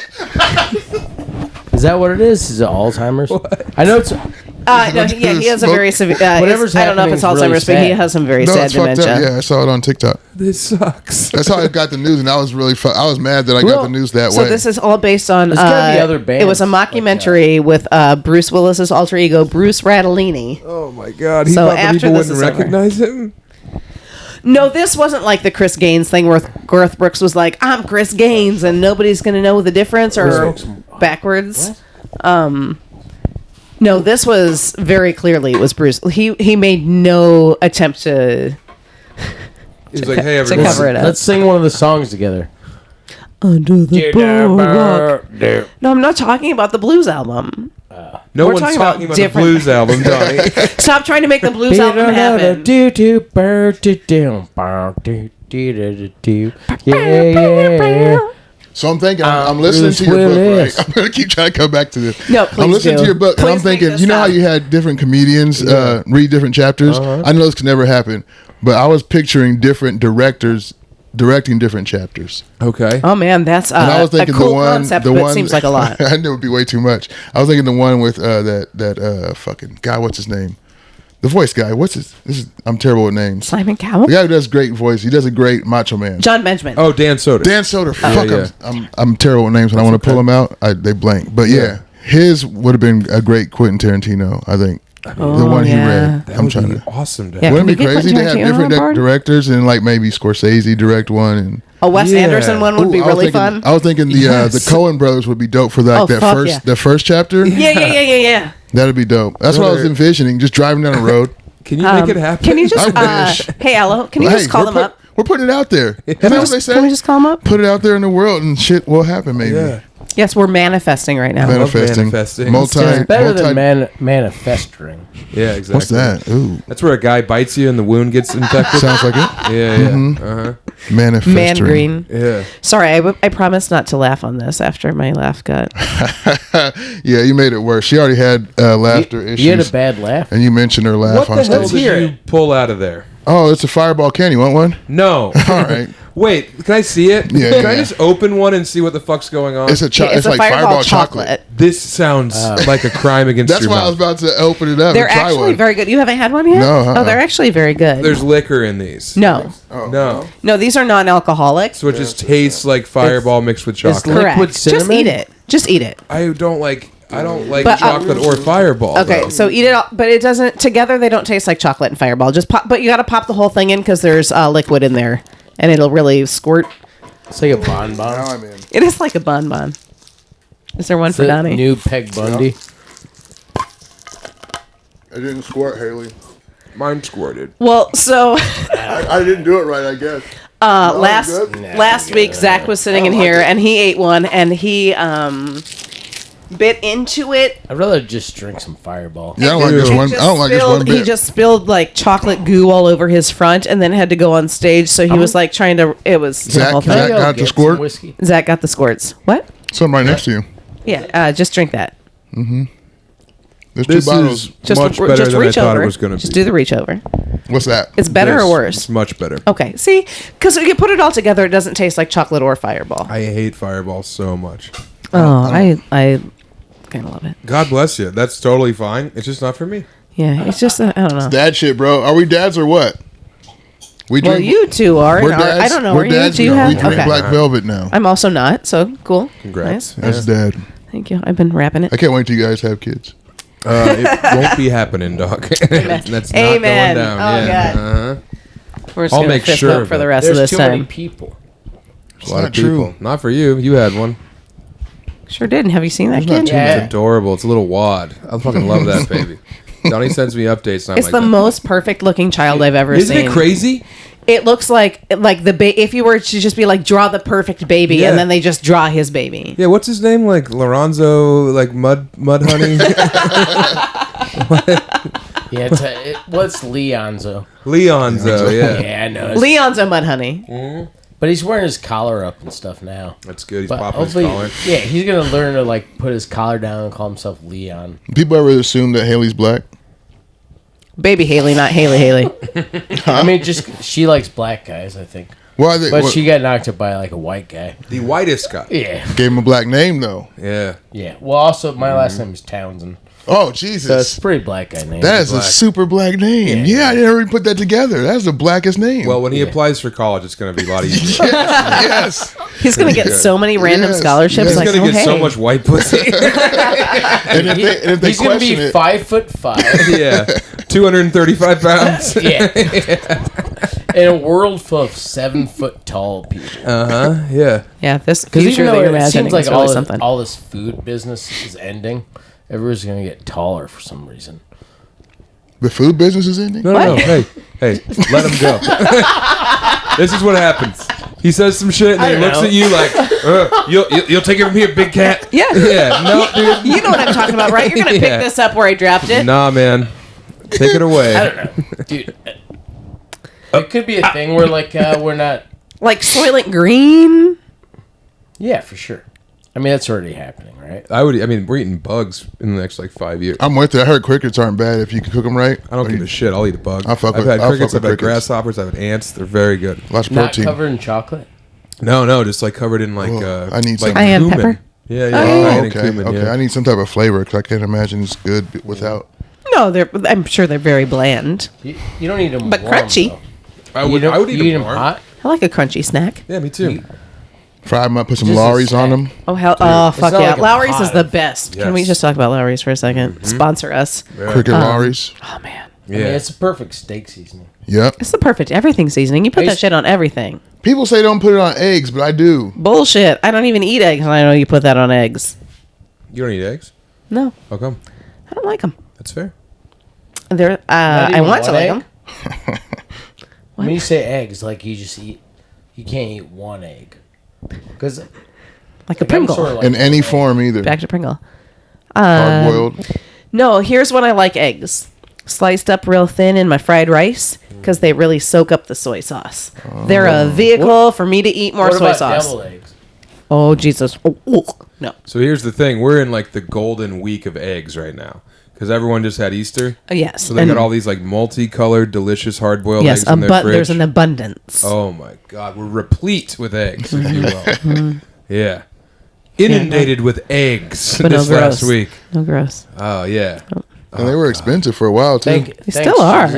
Is that what it is? Is it Alzheimer's? I know it's. No, he has a very severe. Whatever's I don't know if it's happening is really Alzheimer's, but he sad. has some very No, sad it's fucked dementia. up. Yeah, I saw it on TikTok. This sucks. That's how I got the news, and I was really I was mad that I got Well, the news that So way. this is all based on. There's gotta be other bands It was a like mockumentary with Bruce Willis's alter ego, Bruce Radellini. Oh my god. He So thought that after people this wouldn't is over. recognize him? No, this wasn't like the Chris Gaines thing where Garth Brooks was like, "I'm Chris Gaines," and nobody's gonna know the difference, or backwards. No, this was very clearly it was Bruce. He made no attempt to He's like, hey, to everyone. cover it up. Let's sing one of the songs together. Under the boardwalk. No, I'm not talking about the blues album. No We're one's talking talking about about the different- blues album, Donny. Stop trying to make the blues album happen. Yeah. So I'm thinking, I'm listening Bruce to your book, Willis. right? I'm gonna keep trying to come back to this. No, please I'm listening do. to your book, and I'm Please make thinking, this you know how stop. you had different comedians read different chapters? I know this could never happen, but I was picturing different directors directing different chapters. Okay. Oh man, that's And I was a thinking cool the one, concept, the but one, seems like a lot. I knew it would be way too much. I was thinking the one with that fucking guy. What's his name? The voice guy. What's his? I'm terrible with names. Simon Cowell, The guy who does great voice. He does a great Macho Man. John Benjamin. Oh, Dan Soder. Dan Soder. Fuck, yeah. I'm terrible with names. When I want to pull them out, they blank. But yeah, his would have been a great Quentin Tarantino. I think the one he read. That I'm would trying be to. awesome to Yeah. have. Wouldn't it Can be we get crazy to Quentin have Tarantino different on board? directors and like maybe Scorsese direct one and. A Wes Yeah. Anderson one would be Ooh, I was really thinking- fun. I was thinking the Yes. the Coen brothers would be dope for like Oh, that fuck first yeah. the first chapter. Yeah. That'd be dope. That's what I was Brother. envisioning. Just driving down the road. Can you make it happen? Can you just, I wish. hey, Aloe, can you Hey, just call we're them up? We're putting it out there. Isn't that what they say? Can we just call them up? Put it out there in the world and shit will happen. Maybe. Yeah. Yes, we're manifesting right now. Manifesting. manifesting. Multi. It's better multi- than manifesting. Yeah, exactly. What's that? Ooh, That's where a guy bites you and the wound gets infected. sounds like it. Yeah, yeah. Uh-huh. Manifesting. Man green. Yeah. Sorry, I promised not to laugh on this after my laugh got. Yeah, you made it worse. She already had laughter issues. You had a bad laugh. and you mentioned her laugh What on the hell stage. did you pull out of there? Oh, it's a fireball candy. Want one? No. All right. Wait, can I see it? Yeah, Can I yeah. just open one and see what the fuck's going on? It's a it's a like fireball chocolate. This sounds like a crime against That's your why I was mouth. about to open it up They're and try actually one. very good. You haven't had one yet? No, Oh, they're actually very good. There's liquor in these. no, No. these are non-alcoholic. So it just tastes like Fireball mixed with It's chocolate. liquid Correct. Just cinnamon? eat it. Just eat it. I don't like But, chocolate or Fireball. Okay, though. so eat it all, but it doesn't. Together, they don't taste like chocolate and Fireball. Just pop, but you got to pop the whole thing in because there's liquid in there, and it'll really squirt. It's like a bonbon. Now I'm in. It is like a bonbon. Is there one for The Donny? new Peg Bundy. I didn't squirt, Haley. Mine squirted. Well, so I didn't do it right, I guess. last week Zach was sitting in here and he ate one and he bit into it. I'd rather just drink some Fireball. Yeah, I don't like this It one. I just don't like this one spilled- He bit. just spilled like chocolate goo all over his front and then had to go on stage. So he was like trying to. It was the Zach, whole Zach thing. got the Get squirt? some whiskey. Zach got the squirts. What? Something right next to you. Yeah, just drink that. There's This two bottles. is Just much better just than I reach thought over. it was going to Just be. do the reach over. What's that? It's better This or worse? is much better. Okay, see, because you put it all together, it doesn't taste like chocolate or Fireball. I hate Fireball so much. I kind of love it. God bless you. That's totally fine. It's just not for me. Yeah, it's just I don't know. Dad shit, bro. Are we dads or what? We Well, you two are. We're and dads. I don't know. We're Are dads. you two? We drink Black Velvet now. I'm also not. So cool. Congrats. Nice. That's dad. Thank you. I've been wrapping it. I can't wait till you guys have kids. It won't be happening, dog. That's not Amen. going down. Oh, yeah. God. We're just I'll gonna make fist sure bump of for it. the rest There's of this too time. many people. A lot of not true. people. Not for you. You had one. Sure did. Have you seen that There's not kid? too Yeah. It's adorable. It's a little wad. I fucking love that baby. Donnie sends me updates. And I'm It's like, the most perfect looking child I've ever Isn't seen. it crazy? It looks like if you were to just be like draw the perfect baby, Yeah. and then they just draw his baby. Yeah. What's his name? Like Lorenzo, like Mud Honey. Yeah, what's Leonzo? Leonzo. Yeah. Yeah, I know. Leon's a mud honey. But he's wearing his collar up and stuff now. That's good. He's But popping his hopefully, collar. yeah, he's gonna learn to like put his collar down and call himself Leon. People ever assume that Haley's black? Baby Haley, not Haley. I mean, just she likes black guys, I think. Why they? But she got knocked up by like a white guy. The whitest guy. Yeah, gave him a black name though. Yeah. yeah. Well, also my last name is Townsend, Oh so it's Jesus, a pretty black guy name. that is a black. super black name. Yeah. Yeah, I never even put that together. That's the blackest name. Well, when he applies for college, it's going to be a lot easier. yes. He's gonna get good. so many random Yes, scholarships. yes. He's Like, going to oh, get so hey. much white pussy. And if they He's gonna question be it, 5'5". Yeah. 235 pounds. Yeah, in a world full of 7 foot tall people. Yeah. Yeah, this Because future even that though you're it imagining seems like is really something. all this food business is ending, everyone's gonna get taller for some reason. the food business is ending. No, no, no. Hey, let him go. This is what happens. He says some shit and then he looks at you like, you'll take it from here, big cat. Yeah. Yeah. No, dude. You know what I'm talking about, right? You're gonna pick Yeah. this up where I dropped it. Nah, man. Take it away. I don't know, dude. It could be a thing where like we're not. Like Soylent Green. Yeah, for sure. I mean, that's already happening, right? I mean, we're eating bugs in the next like 5 years. I'm with you. I heard crickets aren't bad if you can cook them right. I don't give a shit. I'll eat a bug. I'll fuck I've with- had I'll crickets. fuck I've with had crickets. grasshoppers. I've had ants. They're very good. Lots of Not protein. covered in chocolate. No, just like covered in like I need like some. Cayenne cumin. pepper? Yeah, Oh, cayenne and Okay, cumin, okay. yeah. I need some type of flavor because I can't imagine it's good without. No, I'm sure they're very bland. You don't eat them, But warm, crunchy. though. I You would don't- eat you them them warm. hot. I like a crunchy snack. Yeah, me too. Fry them up, put some Just a Lawry's on snack. them. Oh hell! Oh fuck not yeah! like a Lowry's pot is the of- best. Can we Yes. just talk about Lowry's for a 2nd? Sponsor us. Cricket Lawry's. Oh man, Yeah. I mean, it's a perfect steak seasoning. Yep. it's the perfect everything seasoning. You put that shit on everything. People say don't put it on eggs, but I do. Bullshit! I don't even eat eggs, and I know you put that on eggs. You don't eat eggs? No, How come? I don't like them. That's fair. They're I even want to one like egg? them. When you say eggs, like you just eat, you can't eat one egg. Because Like a Pringle. In any form either. Back to Pringle. Hard boiled. No, here's when I like eggs. Sliced up real thin in my fried rice because they really soak up the soy sauce. They're a vehicle for me to eat more what soy about sauce. deviled eggs? Oh, Jesus. Oh, no. So here's the thing: we're in like the golden week of eggs right now because everyone just had Easter. Yes. So they got all these like multicolored, delicious hard-boiled eggs in their fridge. there's an abundance. Oh my God, we're replete with eggs, if you will. Yeah, inundated with eggs But no this gross. last week. No gross. Oh yeah, And they were expensive for a while too. They still are.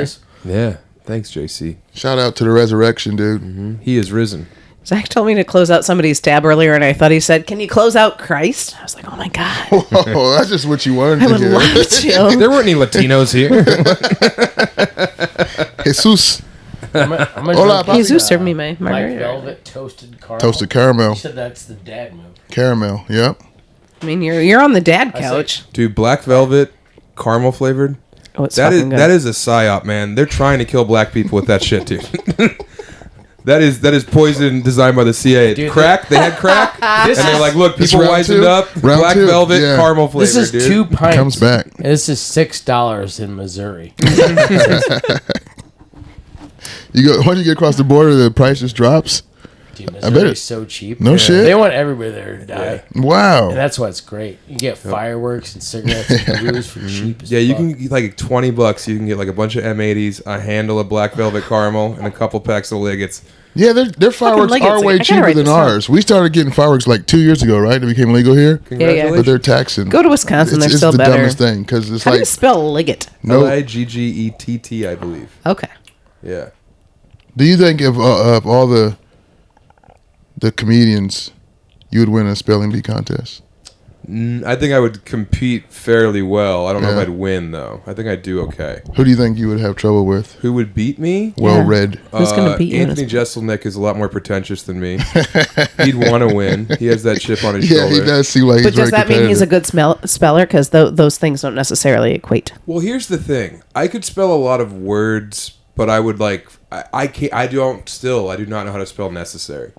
yeah. Thanks, JC. Shout out to the resurrection, dude. He is risen. Zach told me to close out somebody's tab earlier, and I thought he said, "Can you close out Christ?" I was like, "Oh my God, Oh, that's just what you wanted I to would hear. love to." There weren't any Latinos here. Jesus. I'm gonna Hola, drink, Jesus served me my Black margarita. velvet toasted caramel. Toasted caramel. You said that's the dad move. Caramel. Yep. I mean, you're on the dad couch. Dude, black velvet, caramel flavored. Oh, it's That is fucking good. that is a psyop, man. They're trying to kill black people with that shit, dude. That is poison designed by the CIA. Dude, crack, they had crack, and they're like, look, This people round wisened two? up. Round Black two, velvet, yeah. caramel flavor, This is dude. 2 pints. Comes back. And this is $6 in Missouri. You go once you get across the border, the price just drops. Dude, bet Missouri's it- so cheap. No shit. They want everybody there to die. Wow. And that's why it's great. You get fireworks and cigarettes and booze for cheap as Yeah, you fuck. can get like $20. You can get like a bunch of M80s, a handle of black velvet caramel, and a couple packs of Liggets. Yeah, their fireworks legacy. are I way gotta cheaper write than this down. ours. We started getting fireworks like 2 years ago, right? It became legal here. Congratulations. But they're taxing. Go to Wisconsin. They're It's still the better. dumbest thing because it's How do you like spell liget? no. Liggett, I believe. Okay. Yeah. Do you think of all the comedians, you would win a spelling bee contest? I think I would compete fairly well. I don't know Yeah. if I'd win, though. I think I'd do okay. Who do you think you would have trouble with? Who would beat me? Well Yeah. read. Who's going to beat you? in Anthony this- Jeselnik is a lot more pretentious than me. He'd want to win. He has that chip on his Yeah, shoulder. he does seem like he's But very does that mean he's a competitive. good speller? Because those things don't necessarily equate. Well, here's the thing. I could spell a lot of words, but I would like... I can't... I do not know how to spell necessary.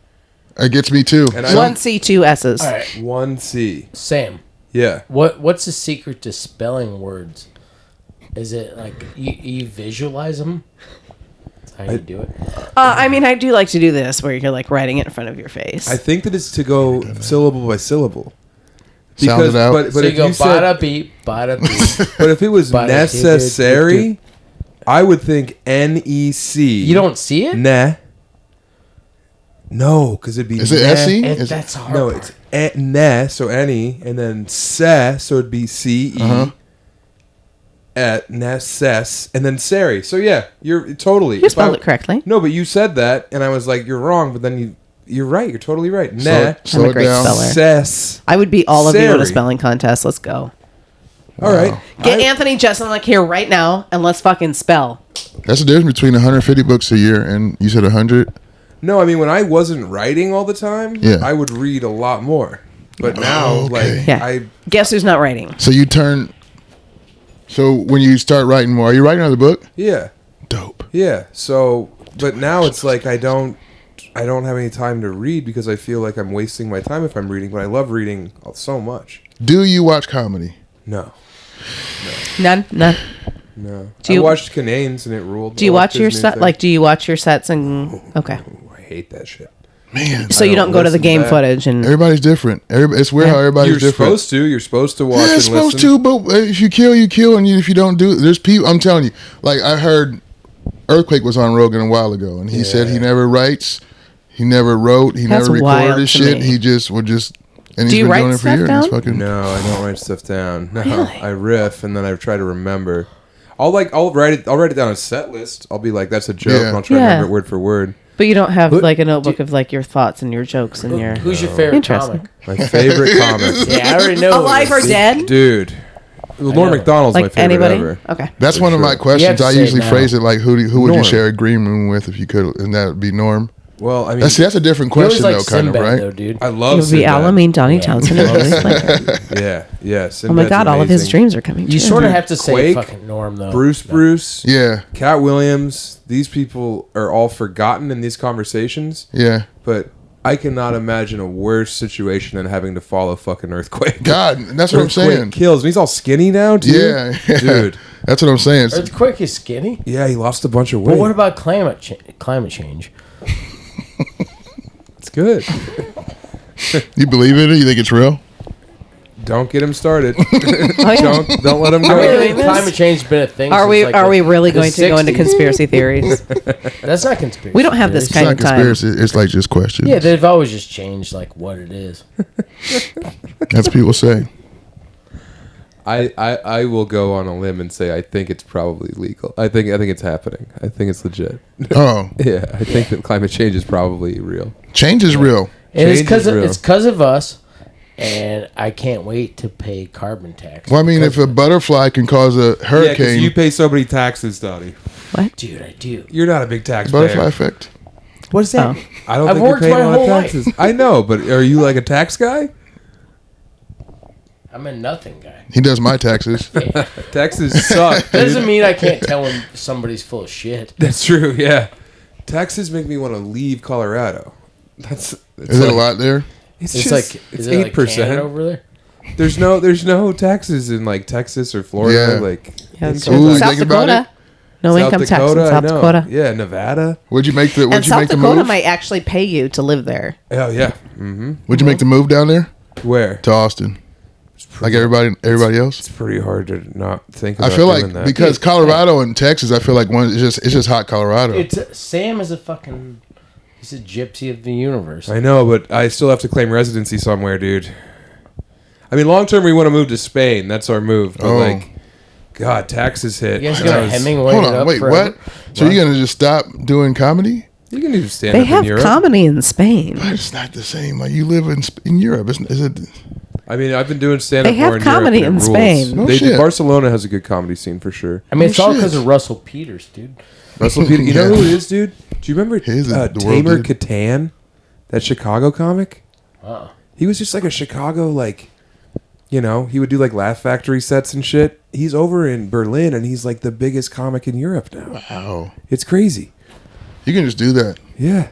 It gets me too. And I One C, two S's. All right, One C. Sam. Yeah. What's the secret to spelling words? Is it like you visualize them? That's how you do it. I mean, I do like to do this where you're like writing it in front of your face. I think that it's to go syllable by syllable. Sound it out. But So you if go you said, bada beep, bada beep. but if it was Bada necessary, I would think N-E-C. You don't see it? Nah. No, because it'd be Is it nah. SE? That's hard. No, it's nah, so any, and then se, so it'd be C-E. Uh-huh. At necess, and then seri. So yeah, you're totally. You if spelled I- it correctly. No, but you said that, and I was like, you're wrong, but then you're right. You're totally right. Nah. Slow I'm a it great down. speller. Ses. I would beat all of you in a Sari. spelling contest. Let's go. All right. Get Anthony Jeselnik here right now and let's fucking spell. That's the difference between 150 books a year and you said 100. No, I mean when I wasn't writing all the time, Yeah. I would read a lot more. But now, okay. like, Yeah. Guess who's not writing? So you turn. So when you start writing more, are you writing another book? yeah, Dope. yeah. So, but now it's like I don't have any time to read because I feel like I'm wasting my time if I'm reading. But I love reading so much. Do you watch comedy? No, None. no. Do you- I watched Cananes and it ruled. Do you I watch watched your his new set? thing. Like, do you watch your sets and okay? Ooh, I hate that shit. Man, So you don't don't go to the listen game back. footage and everybody's different. It's weird how everybody's You're different. supposed to. You're supposed to watch Yeah, and it's supposed listen. to, but if you kill, you kill, and if you don't do, there's people. I'm telling you, like I heard, Earthquake was on Rogan a while ago, and he said he never writes, he never wrote, he That's never recorded wild his to shit. me. He just would just, and Do he's you been write doing it for stuff years. down? He's fucking. No, I don't write stuff down. No, Really? I riff and then I try to remember. I'll write it down on a set list. I'll be like, that's a joke, Yeah. and I'll try to Yeah. remember it word for word. but you don't have But- like a notebook of like your thoughts and your jokes and your Who's your favorite Interesting. comic? My favorite comic, Yeah, I already know. alive or dead? dude. Well, Norm know. Macdonald's my Like favorite anybody? ever. Okay. That's For one of my sure. You have questions. to I say it usually now. phrase it like, who would you Norm. share a green room with if you could, and that would be Norm. Well, I mean, That's a different You always question like though, kind of, Sinbad, right? though, dude. I It love would be Sinbad. Aloe and Donny Yeah. Townsend. And Lily Flair. Yeah, yeah. Oh my Sinbad's God! All of his amazing. dreams are coming You true. sort of have to say Quake, fucking Norm though. Bruce, Yeah, Cat Williams. These people are all forgotten in these conversations, yeah. but I cannot imagine a worse situation than having to follow fucking Earthquake. God, that's what I'm Earthquake saying. kills me. He's all skinny now, too. Yeah, Dude. That's what I'm saying. Earthquake is skinny. Yeah, he lost a bunch of weight. But what about climate change? It's good. You believe in it? You think it's real? Don't get him started. Oh, yeah. Don't let him I go. mean, doing this? climate change has been a thing. Are since, we like, are we really the going to go into 60s. conspiracy theories? That's not conspiracy. We don't have this It's kind not of time. conspiracy. It's like just questions. Yeah, they've always just changed like what it is. That's what people say. I will go on a limb and say I think it's probably legal. I think it's happening. I think it's legit. Oh, Yeah, I think that climate change is probably real. change is real. And it's Change because is real. it's because of us, and I can't wait to pay carbon tax. Well, I mean, because if a butterfly can cause a Yeah, because hurricane, you pay so many taxes, Donnie. dude, I do. You're not a big taxpayer. butterfly effect. What is that? Oh. I don't I've think you're worked paying my a lot of whole life. taxes. I know, but are you like a tax guy? I'm a nothing guy. He does my taxes. Taxes suck. That doesn't dude. mean I can't tell when somebody's full of shit. That's true. Yeah, taxes make me want to leave Colorado. That's Is it a lot there? It's It's just, like it's is it like 8%. Canada over there? There's no taxes in like Texas or Florida. Yeah. Like Yeah, in it's Ooh, South think about Dakota. No South income tax in Dakota, I South know. Dakota. Yeah, Nevada. Would you make the? Would And you South make the Dakota move? might actually pay you to live there. Oh yeah. Mm-hmm. Would you make the move down there Where? to Austin? Like everybody else? It's pretty hard to not think I about feel doing like that. because Colorado and Texas, I feel like it's just hot Colorado. Sam is a fucking. He's a gypsy of the universe. I know, but I still have to claim residency somewhere, dude. I mean, long term, we want to move to Spain. That's our move. But like, God, taxes hit. You guys gonna Hemingway Hold it on, up wait, forever? what? So you're gonna just stop doing comedy? You can do stand They up in have Europe. comedy in Spain. But it's not the same. Like you live in Europe, is it? I mean, I've been doing stand up They have more in comedy Europe, and it in rules. Spain. No They do. shit. Barcelona has a good comedy scene for sure. I mean, it's all shit. because of Russell Peters, dude. Russell Peters, you know who it is, dude? Do you remember He's the world Tamer dude. Catan, that Chicago comic? Wow. He was just like a Chicago, like, you know, he would do like Laugh Factory sets and shit. He's over in Berlin, and he's like the biggest comic in Europe now. Wow. It's crazy. You can just do that. Yeah.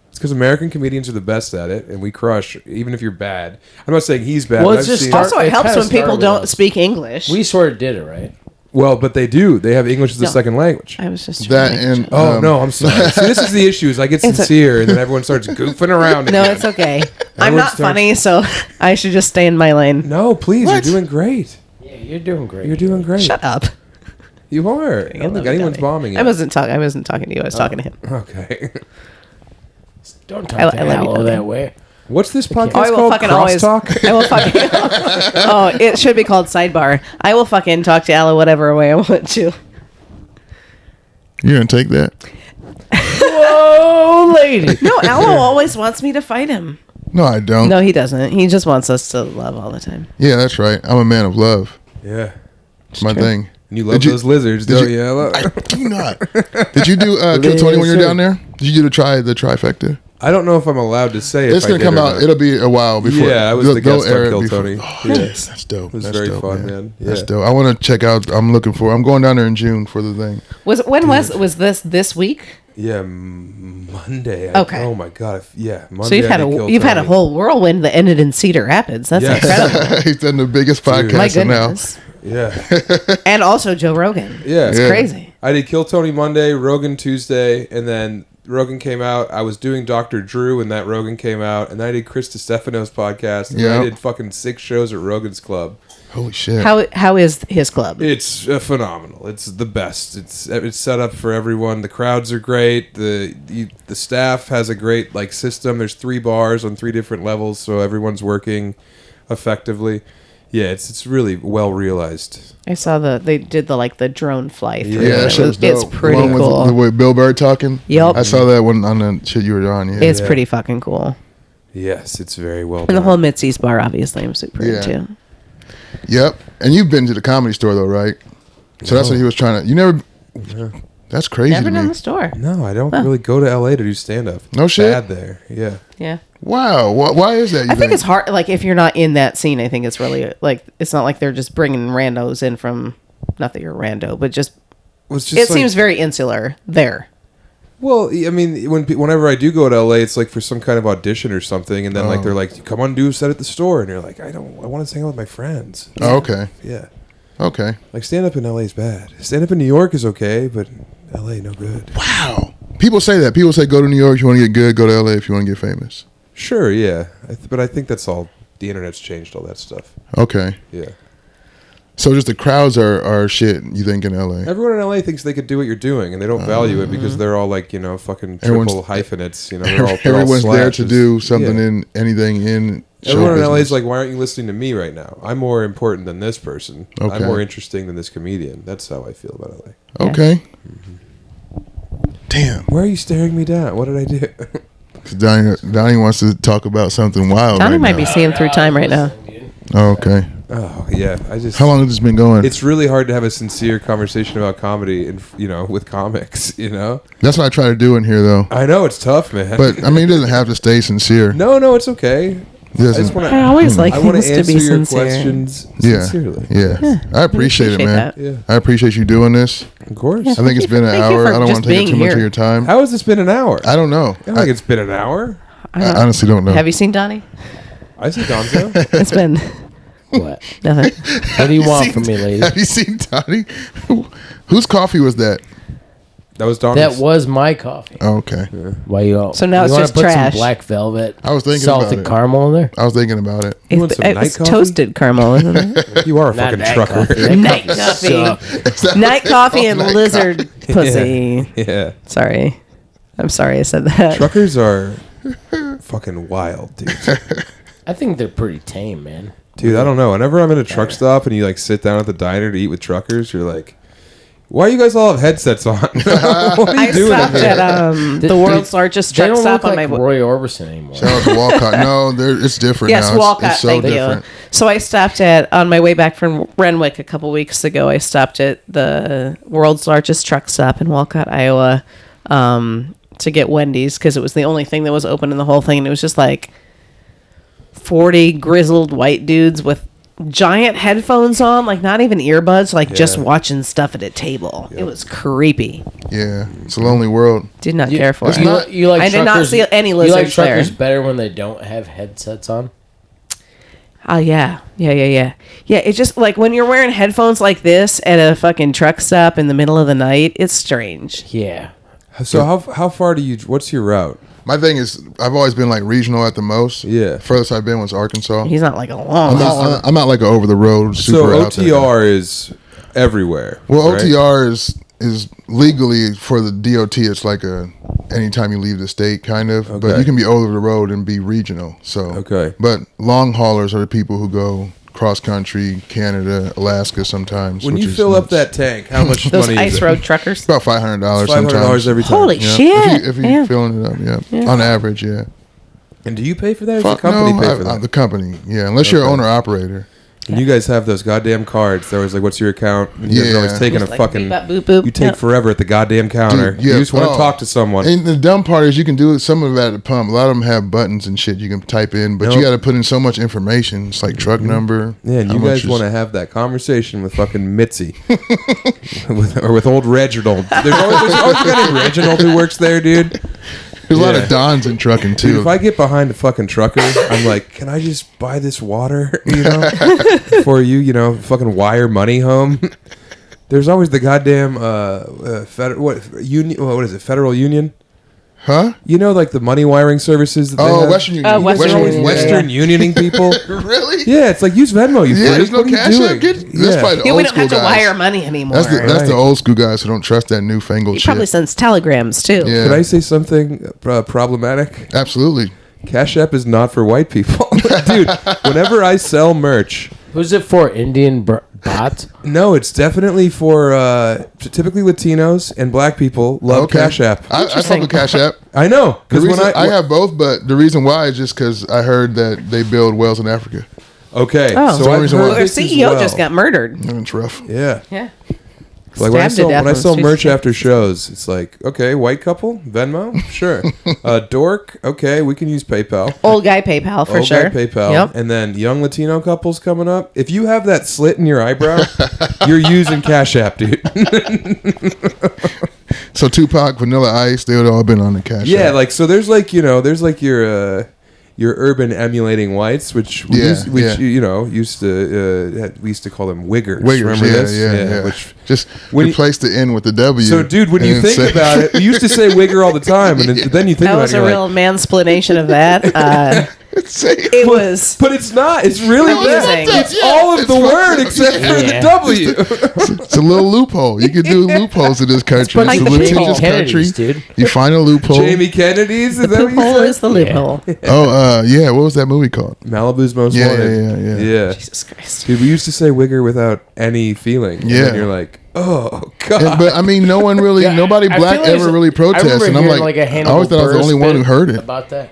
It's because American comedians are the best at it, and we crush, even if you're bad. I'm not saying he's bad. Well, but it's I've just seen- start- Also, it It helps kinda when people started with don't us. speak English. We sort of did it, right? Well, but they do. They have English as a No. second language. I was just That trying to and Oh, no, I'm sorry. See, this is the issue, is I get It's a- sincere, and then everyone starts goofing around No, again. it's okay. I'm Everyone not starts- funny, so I should just stay in my lane. No, please, What? you're doing great. Yeah, you're doing great. You're doing great. Shut up. You are. I don't think anyone's bombing you. I wasn't talking to you. I was talking to him. Okay. Don't talk I to love you, Aloe Donny. that way. What's this podcast Oh, I will called? fucking always. Crosstalk? I will fucking. Oh, it should be called Sidebar. I will fucking talk to Aloe whatever way I want to. you're gonna take that? Whoa, lady. No, Aloe always wants me to fight him. No, I don't. No, he doesn't. He just wants us to love all the time. Yeah, that's right. I'm a man of love. Yeah. It's my true. thing. And you love Did you- those lizards, did don't you- you? Ella? I do not. Did you do Kill Tony when you were down there? Did you do the trifecta? I don't know if I'm allowed to say It's if gonna I come did or out. not. It'll be a while before. Yeah, I was they'll- the guest they'll on air it Kill before- Tony. Oh, Yeah. yes, that's dope. It was That's very dope, fun, man. That's Yeah. dope. I want to check out. I'm going down there in June for the thing. Was this week? Yeah, Monday. Okay. Oh my god. Yeah, Monday. So you've had I did Kill you've had a Tony. whole whirlwind that ended in Cedar Rapids. That's Yes. incredible. He's done the biggest Dude. podcast My now. goodness. Yeah. And also Joe Rogan. Yeah. It's Yeah. crazy. I did Kill Tony Monday, Rogan Tuesday, and then Rogan came out. I was doing Dr. Drew, and that Rogan came out, and then I did Chris DiStefano's podcast, and Yeah. I did fucking 6 shows at Rogan's Club. Holy shit! How is his club? It's phenomenal. It's the best. It's set up for everyone. The crowds are great. The staff has a great like system. There's 3 bars on 3 different levels, so everyone's working effectively. Yeah, it's really well realized. I saw they did the drone fly through. yeah, and that shit was dope. It's pretty The one with cool. the way Bill Burr talking. Yep. I saw that one on the shit you were on. Yeah. It's Yeah. pretty fucking cool. Yes, it's very well And the done. whole Mitzi's bar, obviously, I'm super Yeah. into. Yep. And you've been to the Comedy Store though, right? So that's what he was trying to. You never. That's crazy Never to done me. the store. No, I don't really go to LA to do stand up. No shit? Bad there. Yeah. Yeah. Wow. Why is that? You I think it's hard. Like, if you're not in that scene, I think it's really, like, it's not like they're just bringing randos in from, not that you're a rando, but just, Was just it like- seems very insular there. Well, I mean, whenever I do go to LA, it's like for some kind of audition or something, and then like they're like, "Come on, do a set at the store," and you're like, "I want to hang out with my friends." Oh, okay. Yeah, Okay. like stand up in LA is bad. Stand up in New York is okay, but LA no good. Wow. People say that. People say go to New York if you want to get good. Go to LA if you want to get famous. Sure, yeah, but I think that's all. The internet's changed all that stuff. Okay. Yeah, So just the crowds are shit. You think in LA? everyone in LA thinks they could do what you're doing, and they don't value it because they're all like fucking Everyone's- triple hyphenates. They're all Everyone's there to slashes. do something Yeah. in anything in. show Everyone in LA is business. like, why aren't you listening to me right now? I'm more important than this person. Okay. I'm more interesting than this comedian. That's how I feel about LA. Okay. Damn. Why are you staring me down? What did I do? 'Cause Donny wants to talk about something wild. Donny right might now. be seeing through time right now. Oh, okay. Oh yeah, I just. How long has this been going? It's really hard to have a sincere conversation about comedy, and with comics. That's what I try to do in here, though. I know it's tough, man. But I mean, it doesn't have to stay sincere. no, it's okay. It doesn't- I just want I always like I want things to to answer be your sincere. questions Yeah. sincerely. Yeah. I appreciate it, man. that. Yeah, I appreciate you doing this. of course. I think it's been an Thank you hour. for I don't just want to take up being too much of here. your time. How has this been an hour? I don't know. I don't think it's been an hour. I honestly don't know. Have you seen Donnie? I see Gonzo. It's been What? nothing. What do you want from me, lady? Have you seen Donnie? Whose coffee was that? That was Donnie's. That was my coffee. Oh, okay. Why you? So now you it's wanna just put trash. Some black velvet. I was thinking salted about it. caramel in there. I was thinking about it. You want some night It's coffee? toasted caramel, isn't it? You are a Not fucking that trucker. coffee. That Night coffee coffee. sucked. Night coffee and Night lizard pussy. Yeah. Sorry. I'm sorry I said that. Truckers are fucking wild, dude. I think they're pretty tame, man. Dude, I don't know. Whenever I'm in a truck stop and you like sit down at the diner to eat with truckers, you're like, why you guys all have headsets on? What are you I doing stopped here? at the world's largest They truck don't stop look on like my Roy Orbison anymore. Shout out to Walcott. No, it's different Yes, now. Walcott. It's so thank different. you. So I stopped on my way back from Renwick a couple weeks ago. I stopped at the world's largest truck stop in Walcott, Iowa, to get Wendy's because it was the only thing that was open in the whole thing, and it was just like 40 grizzled white dudes with giant headphones on, like not even earbuds, like just watching stuff at a table. It was creepy. Yeah, it's a lonely world. Did not care for it's it. not- You like I did not truckers- see any You lizards like truckers there. better when they don't have headsets on? Oh, yeah. Yeah, it's just like when you're wearing headphones like this at a fucking truck stop in the middle of the night, it's strange. Yeah. So how far do you? What's your route? My thing is, I've always been like regional at the most. Yeah. Furthest I've been was Arkansas. He's not like a long I'm hauler. not, I'm not like an over the road super So out there. OTR is everywhere. Well, right? OTR is legally for the DOT. It's like a anytime you leave the state, kind of. But Okay. you can be over the road and be regional. So Okay. But long haulers are the people who go cross country, Canada, Alaska sometimes. When which you is fill up nuts. that tank, how much Those money ice is road it? truckers. About $500 $500 sometimes. every time. Holy Yeah. shit. If you're Yeah. filling it up, yeah. On average, yeah. And do you pay for that, or does Fuck the company no, pay for that? the company, yeah. Unless you're Okay. owner operator. And you guys have those goddamn cards. That was like, "What's your account?" And you guys are Yeah. always taking Just a like fucking. beep, bop, boop, boop. You take Yep. forever at the goddamn counter. Dude, yeah. You just want to Oh. talk to someone. And the dumb part is you can do some of it at the pump. A lot of them have buttons and shit you can type in, but Nope. you got to put in so much information. It's like truck number. Yeah, and how you much guys is- want to have that conversation with fucking Mitzi, or with old Reginald. There's always a guy named Reginald who works there, dude. There's a lot Yeah. of Dons in trucking Dude, too. if I get behind a fucking trucker, I'm like, can I just buy this water, for you, fucking wire money home? There's always the goddamn what is it? Federal Union? Huh? Like the money wiring services that they Oh, have? Western Union. Western They're always Union, Western Unioning people. Really? Yeah, it's like use Venmo. You Yeah, freak. there's no What are you cash doing? app. That's probably the Yeah, old we don't school have to guys. wire money anymore. That's the Right. old school guys who don't trust that newfangled He shit. probably sends telegrams too. Yeah. Could I say something problematic? Absolutely. Cash App is not for white people. Dude, whenever I sell merch, Who's it for? Indian bots? no, it's definitely for typically Latinos and black people love Okay. Cash App. I fuck with Cash App. I know. The Because when reason, I I have both, but the reason why is just because I heard that they build wells in Africa. Okay. Oh, so I've reason heard why- Their this as CEO well. just got murdered. And it's rough. Yeah. Yeah. Like when I Stabbed to sell, death when I on the sell street. merch after shows, it's like, okay, white couple, Venmo, sure. Dork, okay, we can use PayPal. Old guy PayPal for Old sure. guy PayPal. Yep. And then young Latino couples coming up. If you have that slit in your eyebrow, you're using Cash App, dude. So Tupac, Vanilla Ice, they would all been on the Cash Yeah, App. like so. There's like your urban emulating whites, which we Yeah, used, which yeah. used to we used to call them wiggers. Wiggers, Remember yeah, this? yeah. Which Just when replace the N with the W. so, dude, when and you then think say- about it, we used to say wigger all the time, and then you think That about was it, a you're real like, mansplanation of that. Say- It was. but it's not. It's really No, that. it's not. It's all of It's the fucked word up. except for the Yeah. W. It's a little loophole. You can do loopholes in this country. like It's a the litigious loophole. country. Kennedys, dude. You find a loophole. Jamie Kennedy's. Is that what you Loophole said? is the loophole. Oh, yeah. What was that movie called? Malibu's Most Yeah, Wanted. yeah. Jesus Christ. Dude, we used to say wigger without any feeling. And Yeah. then you're like, oh god. And- but I mean, no one really, Yeah, nobody I black feel like ever really I protests. remember And I'm hearing like, a I Hannibal always thought I was the Buress only one who bit heard it. about that.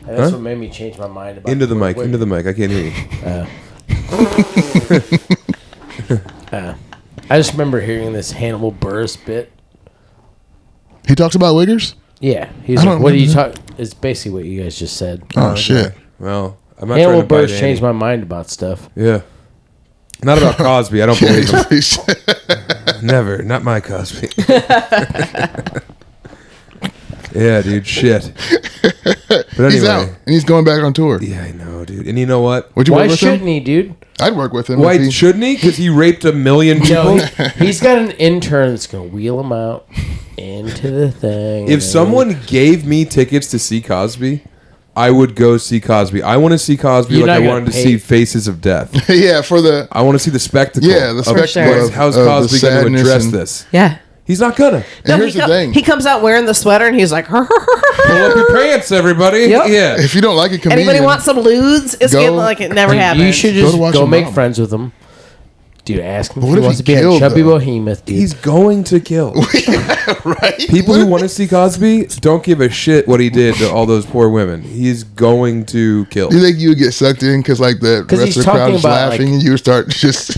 And that's what made me change my mind about Into the word mic. wigger. Into the mic. I can't hear you. I just remember hearing this Hannibal Buress bit. He talks about wiggers? Yeah, he's I like, don't "What do you remember talk?" It's basically what you guys just said. Oh, Okay. shit. Well, I'm not Hannibal trying to bite Buress changed Andy. my mind about stuff. Yeah. Not about Cosby. I don't believe him. He's Never. Not my Cosby. Yeah, dude. Shit. But anyway. out. And he's going back on tour. Yeah, I know, dude. And you know what? Would you Why work with shouldn't him? he, dude? I'd work with him. Why if he- shouldn't he? Because he raped 1 million people. No, he's got an intern that's gonna wheel him out into the thing. If someone gave me tickets to see Cosby, I would go see Cosby. I want to see Cosby You're like not I gonna wanted to pay- see Faces of Death. yeah, for the I want to see the spectacle. Yeah, the of spectacle sure. of, how's of the Cosby going to sadness address and- this? Yeah. He's not gonna. And here's the thing. He comes out wearing the sweater and he's like, Pull up your pants, everybody. Yep. Yeah. If you don't like a comedian, anybody want some lewds? It's Go- getting like it never happened. You should Go just to watch go your make mom. friends with him. Dude, ask him But if what he if wants he to be a killed, chubby though? behemoth, dude. He's going to kill. right? People who want to see Cosby don't give a shit what he did to all those poor women. He's going to kill. Do you think you would get sucked in because like the 'Cause rest he's of the crowd talking is about, laughing like- and you would start just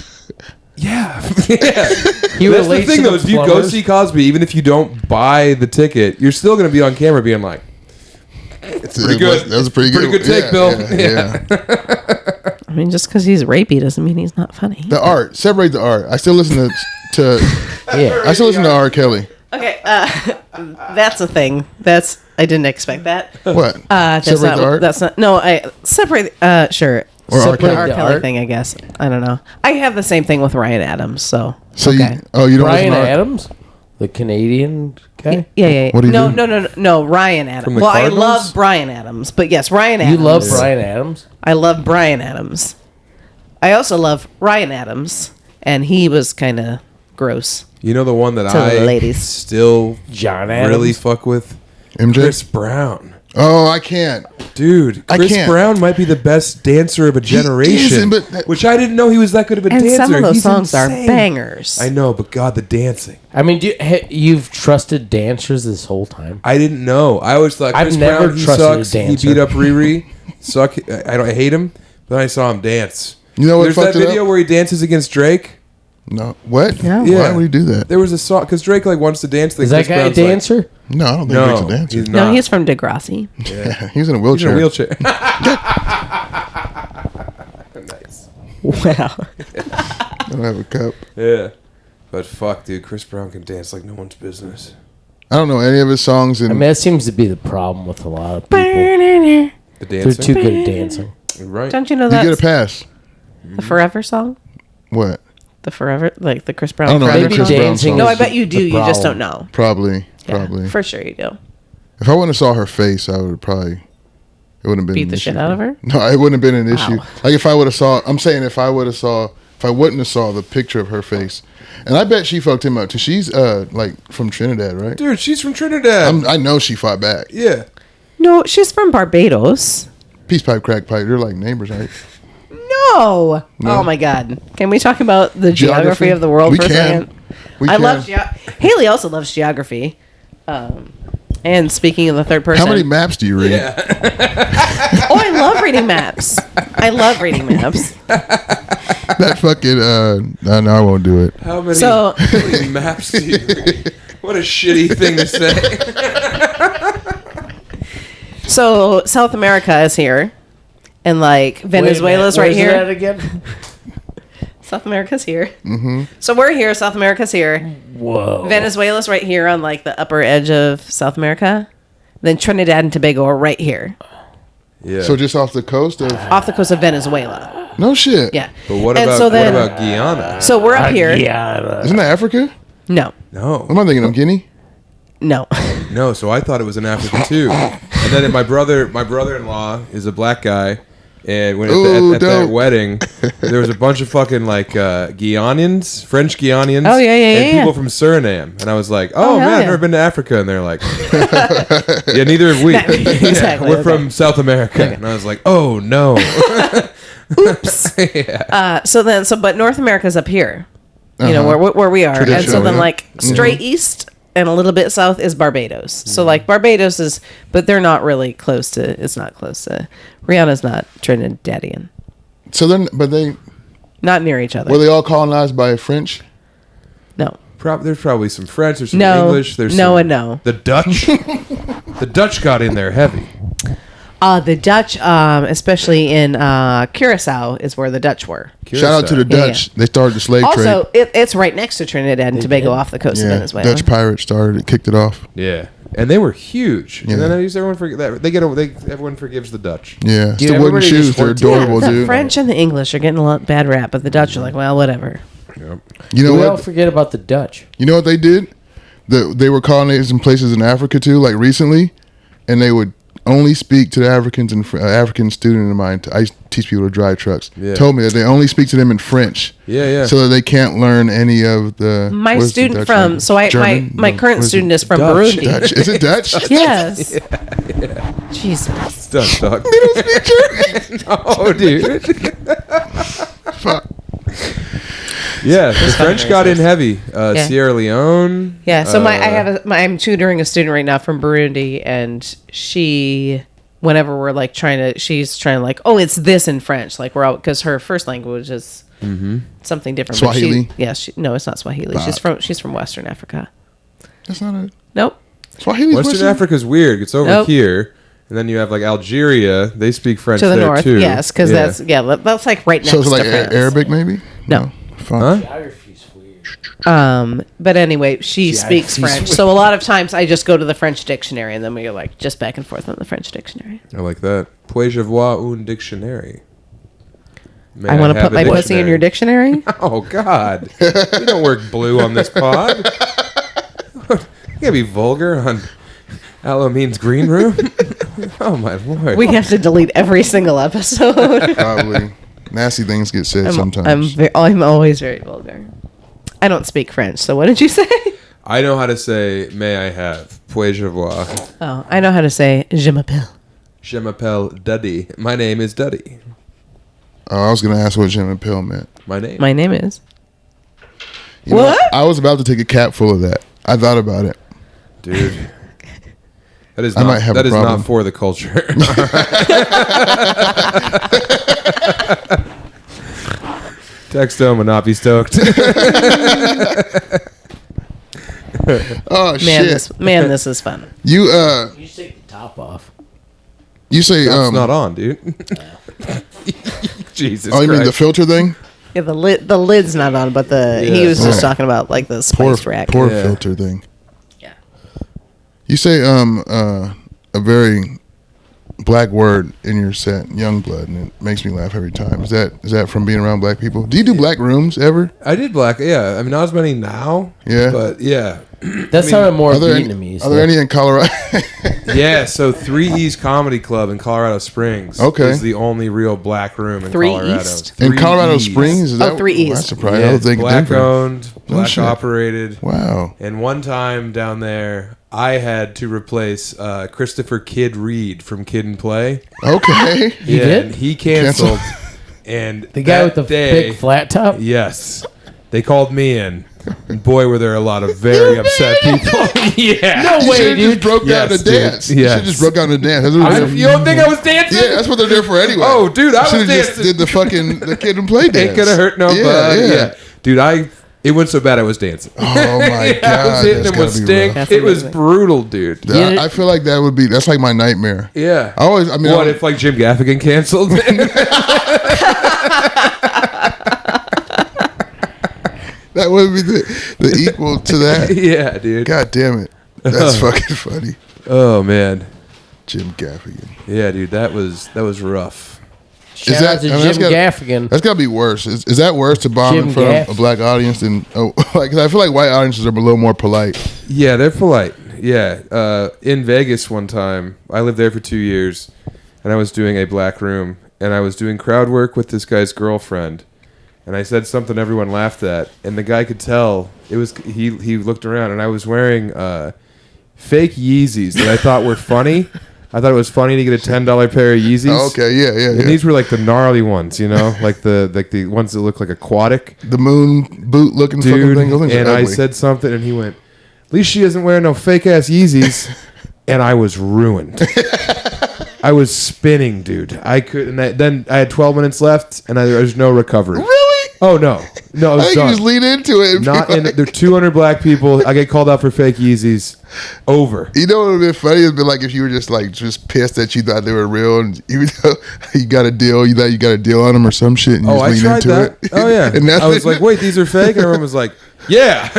Yeah. yeah. He That's the relates thing, to though. If you go plumbers. see Cosby, even if you don't buy the ticket, you're still going to be on camera being like, pretty good. That was a pretty good take, yeah, Bill. Yeah. I mean, just because he's rapey doesn't mean he's not funny. The art, separate the art. I still listen to Yeah. I still listen to R. Kelly. Okay, that's a thing. I didn't expect that. What? That's separate not. the art. That's not. No, I separate. Sure. Or R. Separate Kelly. R. The Kelly art? thing, I guess. I don't know. I have the same thing with Ryan Adams. So. So okay. you don't Brian listen to R. Adams, the Canadian guy. Yeah. What do you no, do? no, Ryan Adams. From the Well, I Cardinals? love Brian Adams, but yes, Ryan You Adams. love Brian Adams? I love Brian Adams. I also love Ryan Adams, and he was kind of gross. you know the one that To the I ladies. still John Adams? really fuck with? MJ? Chris Brown. Oh, I can't. Dude, I Chris can't. Brown might be the best dancer of a generation. isn't, but that- which I didn't know he was that good of a And dancer. some of those He's songs insane. are bangers. I know, but God, the dancing. I mean, you've trusted dancers this whole time. I didn't know. I always thought I've Chris never Brown, he trusted a sucks. He dancer. beat up Riri. I hate him. But then I saw him dance. You know what There's that fucked it video up? where he dances against Drake. No. What? No. Yeah. Why would he do that? There was a song because Drake like wants to dance. Is that guy a dancer? No, I don't think No, Drake's a dancer. he's No, not. he's from Degrassi. Yeah, he's in a He's wheelchair. in a wheelchair. Nice. Wow. I don't have a cup. Yeah. But fuck, dude, Chris Brown can dance like no one's business. I don't know any of his songs. I And mean, that seems to be the problem with a lot of people. The They're dancing. too good at dancing. Right. Don't you know you get a that pass. the Forever song? What? The Forever, like the Chris Brown I don't know Forever any Maybe Chris song? Brown dancing. songs. No, I is bet you do. the You just problem. don't know. Probably. Yeah, Probably. for sure you do. If I wouldn't have saw her face, I would probably. It wouldn't have been Beat an the issue. shit out of her? No, it wouldn't have been an issue. Wow. Like if I would have saw. I'm saying if I wouldn't have saw the picture of her face, and I bet she fucked him up too. She's like from Trinidad, right? Dude, she's from Trinidad. I know she fought back. Yeah. No, she's from Barbados. Peace pipe, crack pipe. They're like neighbors, right? No. Oh my God. Can we talk about the geography of the world We for a can. second? We I can. love Haley also loves geography. And speaking in the third person. How many maps do you read? Oh, I love reading maps. I love reading maps. That fucking. No, I won't do it. How many, So- how many maps do you read? What a shitty thing to say. So South America is here. And like Venezuela's Wait a right minute, here. where's that again? South America's here. Mm-hmm. So we're here. South America's here. Whoa. Venezuela's right here on like the upper edge of South America. Then Trinidad and Tobago are right here, Yeah. So just off the coast of. off the coast of Venezuela. No shit. Yeah. but what And about so then- what about Guyana? So we're up here. Yeah. Isn't that Africa? No, No. What am I thinking of? Guinea? no. No, so I thought it was in Africa too. And then my brother-in-law is a black guy, and when Ooh, at that dope. wedding, there was a bunch of fucking like Guyanans, French Guyanans, Oh, yeah, and yeah. people from Suriname, and I was like, Oh, oh, hell man, I've yeah. never been to Africa, and they're like, yeah, neither have we. Exactly, We're okay. from South America, and I was like, oh no. Oops. But North America's up here. You know where we are, and so Traditional, then yeah. like straight east and a little bit south is Barbados. So like Barbados is, but they're not really close to. It's not close to. Rihanna's not Trinidadian. So then, but they Not near each other. were they all colonized by French? No. There's probably some French, there's some No. English, there's No some, and no. The Dutch, the Dutch got in there heavy. The Dutch, especially in Curacao, is where the Dutch were. Shout out to the Yeah, Dutch. They started the slave Also, trade. it's right next to Trinidad and Tobago off the coast of Yeah, Venezuela. Dutch pirates started it, kicked it off. Yeah, and they were huge. Yeah. And then everyone everyone forgives the Dutch. Yeah, Dude, still wooden everybody shoes. just They're worked together. adorable, the dude. French and the English are getting a lot bad rap, but the Dutch are like, well, whatever. Yep. You know We all what? forget about the Dutch. You know what they did? They were colonizing places in Africa too, like recently, and they would only speak to the Africans and African student of mine. I teach people to drive trucks. Yeah. Told me that they only speak to them in French. Yeah. So that they can't learn any of the. My what is the student Dutch from language? so I German? my No, current what is student it? is from Dutch. Burundi. Dutch. Is it Dutch? Yes. Jesus. Dutch dog. No, dude. Fuck. Yeah, the French got in heavy. Yeah. Sierra Leone. Yeah. So I'm tutoring a student right now from Burundi, and she, whenever we're like she's trying to like, oh, it's this in French, like we're out because her first language is something different. but Swahili? No, it's not Swahili. She's from Western Africa. That's not it. Nope. Swahili. Western Africa's weird. It's over Nope. here. And then you have like Algeria. They speak French To the there north, too. yes, because that's like right next So it's like to France. Arabic, maybe? No. Fuck. Huh? Geography's weird. But anyway, she speaks French, so a lot of times I just go to the French dictionary, and then we're like just back and forth on the French dictionary. I like that. Puis-je voir un dictionnaire? May I want to have put a my pussy in your dictionary. Oh God! We don't work blue on this pod. You gotta be vulgar on Aloe means green room. Oh my lord! We have to delete every single episode. Probably. Nasty things get said sometimes. I'm always very vulgar. I don't speak French, so what did you say? I know how to say "May I have?" Puis-je voir? Oh, I know how to say "je m'appelle." Je m'appelle Duddy. My name is Duddy. Oh, I was going to ask what Jim and Pill meant. My name. My name is. You know, What? I was about to take a cap full of that. I thought about it. Dude. That is I not, might have that a is problem. not for the culture. Text him and not be stoked. Oh shit! This is fun. You You just take the top off. you say It's not on, dude. Jesus oh, you mean the Christ. filter thing? Yeah, the lid's not on, but he Yeah. was just Yeah. talking about like the Poor spice rack. Yeah. filter thing. Yeah. You say a very black word in your set, young blood, and it makes me laugh every time. Is that from being around black people? Do you do black rooms ever? I did black, yeah. I mean, not as many now. Yeah. But yeah. That sounded more Are there Vietnamese. any in Colorado? Yeah, so 3 East Comedy Club in Colorado Springs Okay. is the only real black room in 3 Colorado. East? In 3 Colorado East. Springs? Is Oh, that 3 East. That's surprising. Yeah, I was thinking black Denver. owned, black shit. operated. Wow. And one time down there, I had to replace Christopher Kid Reed from Kid and Play. Okay. You did? And he canceled. And The guy that with the day, big flat top? Yes. They called me in. And boy, were there a lot of very upset people. Yeah. No You way, should have just dude. broke out Yes, to dude. dance. You should Yes. have just broke out to dance. That's what they're there You don't think I was dancing? Yeah, that's what they're there for anyway. Oh, dude, I was Should've just dancing. did the Kid and Play dance. Ain't gonna hurt nobody. Yeah. Dude, it went so bad I was dancing. Oh my god. I was hitting that's him with gotta be stink. rough. That's It was amazing. brutal, dude. I feel like that's like my nightmare. Yeah. I mean, What if like Jim Gaffigan canceled? that would be the equal to that. Yeah, dude. God damn it. That's fucking funny. Oh man. Jim Gaffigan. Yeah, dude, that was rough. Shout that- out to I mean, that's Jim got- Gaffigan. That's gotta be worse. Is that worse to bomb Jim in front Gaff. of a black audience than like? 'Cause I feel like white audiences are a little more polite. Yeah, they're polite. Yeah. In Vegas one time, I lived there for 2 years, and I was doing a black room, and I was doing crowd work with this guy's girlfriend, and I said something everyone laughed at, and the guy could tell it was he looked around, and I was wearing fake Yeezys that I thought were funny. I thought it was funny to get a $10 pair of Yeezys. Oh, okay, yeah. And these were like the gnarly ones, you know, like the ones that look like aquatic, The moon boot looking fucking dude. thing. Those things are And I ugly. said something, and he went, "At least she isn't wearing no fake ass Yeezys." And I was ruined. I was spinning, dude. I couldn't. Then I had 12 minutes left, and there was no recovery. Really? Oh no, I it's think you done. just lean into it. And Not be in. like, There are 200 black people. I get called out for fake Yeezys. Over. you know what would have been funny? It'd be like if you were just pissed that you thought they were real, and you got a deal. You thought you got a deal on them or some shit. And you Oh, just I lean tried into that. it. Oh yeah. and I was like, wait, these are fake, and everyone was like, yeah,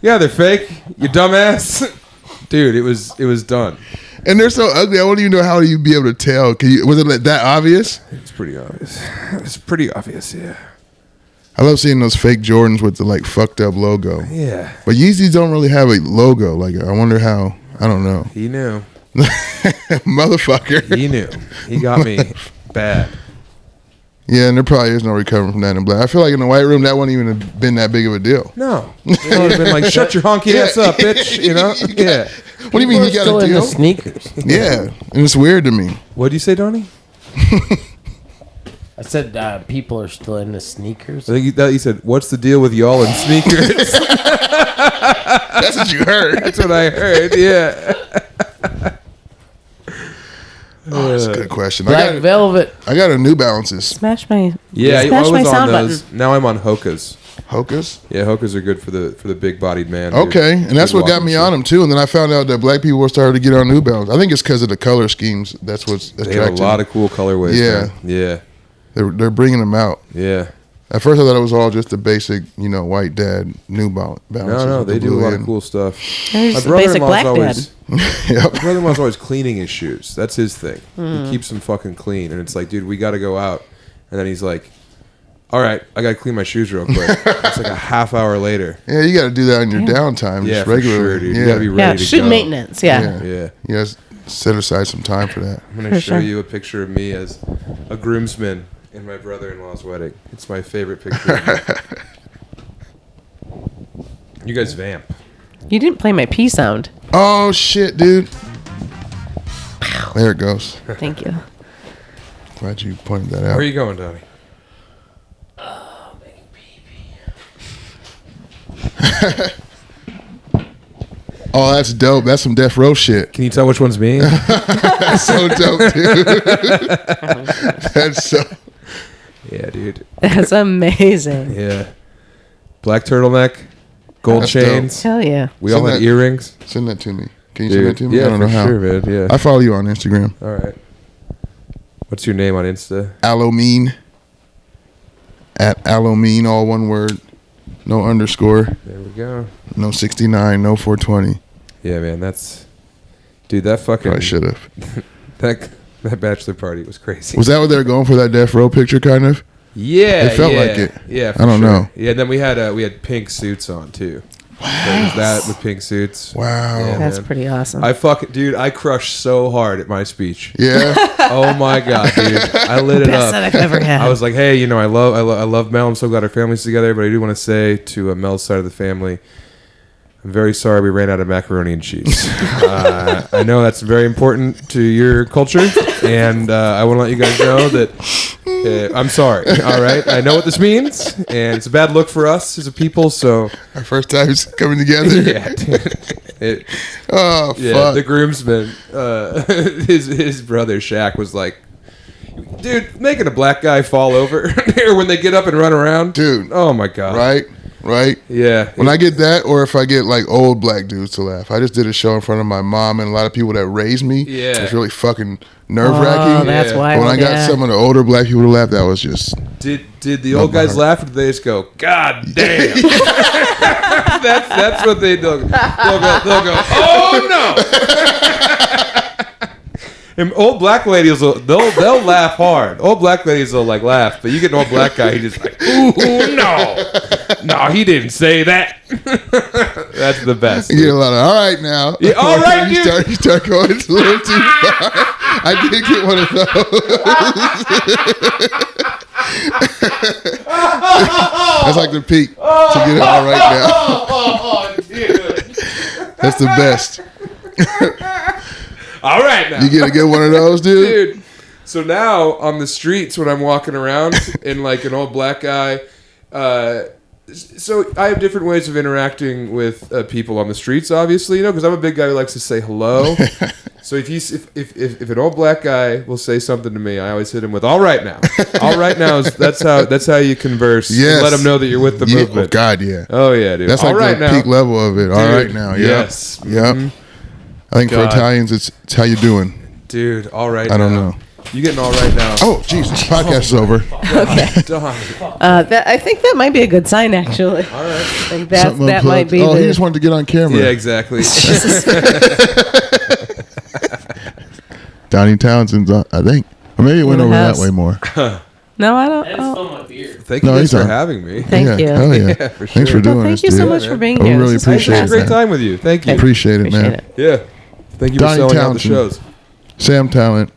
yeah, they're fake. You dumbass, dude. It was done. and they're so ugly. I don't even know how you'd be able to tell. Was it like that obvious? It's pretty obvious. It's pretty obvious. Yeah. I love seeing those fake Jordans with the like fucked up logo. Yeah. But Yeezys don't really have a logo. Like I wonder how. I don't know. He knew. Motherfucker. He knew. He got me bad. Yeah, and there probably is no recovering from that in black. I feel like in the white room, that wouldn't even have been that big of a deal. No. It would have been like, shut your honky ass up, bitch. You know? Yeah. What do you mean you got Still a in the deal? sneakers. Yeah, and it's weird to me. What'd you say, Donny? I said people are still in the sneakers. I think you said, what's the deal with y'all and sneakers? That's what you heard. That's what I heard, yeah. Oh, that's a good question. Black Velvet. I got a New Balances. Smash my Yeah, I smash my was on sound those. button. Now I'm on Hoka's. Hokas? Yeah, Hoka's are good for the big-bodied man. Dude. Okay, and that's Good what got walking me shoe. on them too. And then I found out that black people were starting to get on New Balance. I think it's because of the color schemes. That's what's They have attractive. a lot of cool colorways. Yeah. Man. They're bringing them out. Yeah. At first, I thought it was all just the basic, white dad New Balance. No, they do a lot of cool stuff. There's My the basic brother-in-law's black always, Yep. my brother-in-law's always cleaning his shoes. That's his thing. He keeps them fucking clean, and it's like, dude, we got to go out. And then he's like, all right, I got to clean my shoes real quick. It's like a half hour later. Yeah, you got to do that in your downtime. Yeah, just for regularly. sure, dude. Yeah. You got to be ready Yeah, to shoot go. maintenance. Yeah. Yeah. You guys set aside some time for that. I'm going to For show sure. you a picture of me as a groomsman in my brother-in-law's wedding. It's my favorite picture of me. You guys vamp. You didn't play my P sound. Oh shit, dude! There it goes. Thank you. Glad you pointed that Where out. are you going, Donny? Oh, that's dope. That's some death row shit. Can you tell which one's me? That's so dope, dude. That's so. Yeah, dude. That's amazing. Yeah. Black turtleneck, gold That's chains. Hell yeah. We all Send had that- earrings. Send that to me. Can you Dude. send that to me? Yeah, I don't know for how. sure, man. Yeah. I follow you on Instagram. All right. What's your name on Insta? Aloe at Aloe, all one word. No underscore. There we go. No 69. No 420. Yeah, man. That's, dude. That fucking Probably should have. that bachelor party was crazy. Was that what they were going for? That death row picture, kind of? Yeah, It felt yeah, like it. Yeah, I don't know. Yeah, and then we had pink suits on too. So it was that with pink suits. Wow. Yeah. That's man. pretty awesome. Dude, I crushed so hard at my speech. Yeah. Oh my god, dude, I lit it Best up. that I've ever had. I was like, hey, I love Mel. I'm so glad our family's together. But I do want to say to Mel's side of the family, I'm very sorry we ran out of macaroni and cheese. I know that's very important to your culture, and I want to let you guys know that I'm sorry. All right, I know what this means, and it's a bad look for us as a people. So Our first time coming together. yeah, dude. Oh, Yeah, fuck. the groomsman, his brother Shaq was like, dude, making a black guy fall over or when they get up and run around. Dude. Oh my God. Right? Yeah. When I get that, or if I get like old black dudes to laugh. I just did a show in front of my mom and a lot of people that raised me. Yeah. It's really fucking nerve-wracking. Oh, that's Yeah. why. When I got some of the older black people to laugh, that was just... Did the old my guys heart. laugh or did they just go, God damn? that's what they do. They'll go, oh no. And old black ladies they'll laugh hard. Old black ladies will like laugh, but you get an old black guy, he just like, ooh no, he didn't say that. That's the best. You get a lot of, all right now. Yeah, all right, you dude. start going a little too far. I did get one of those. That's like the peak to get it all right now. Oh, dude. That's the best. All right now. You get one of those, dude? Dude. So now on the streets when I'm walking around in like an old black guy, so I have different ways of interacting with people on the streets, obviously, because I'm a big guy who likes to say hello. So if an old black guy will say something to me, I always hit him with "all right now." All right now that's how you converse. Yes. Let them know that you're with the Yeah. movement. Oh, God, yeah. Oh yeah, dude. That's all like right the now. peak level of it. All right Dude, now. Yep. yes. Yep. Mhm. I think for God. Italians, it's how you doing. Dude, all right. I don't now. know. You getting all right now? Oh, jeez, this podcast is over. Donny. I think that might be a good sign, actually. All right. I think that Something might unplugged. be Oh, the... he just wanted to get on camera. Yeah, exactly. Donny Townsend's on, I think. Or maybe it went In over the that house. way more. No, I don't... I Oh. stole my beer. Thank you No, guys he's for on. having me. Thank yeah, you. Hell yeah. Yeah, for Thanks sure. for doing Well, this, thank you so dude. much for being I here. really This is appreciate I had a it. great time with you. Thank you. Appreciate it, man. Appreciate it. Yeah. Thank you for Donny selling out the Townsend. shows. Sam Tallent,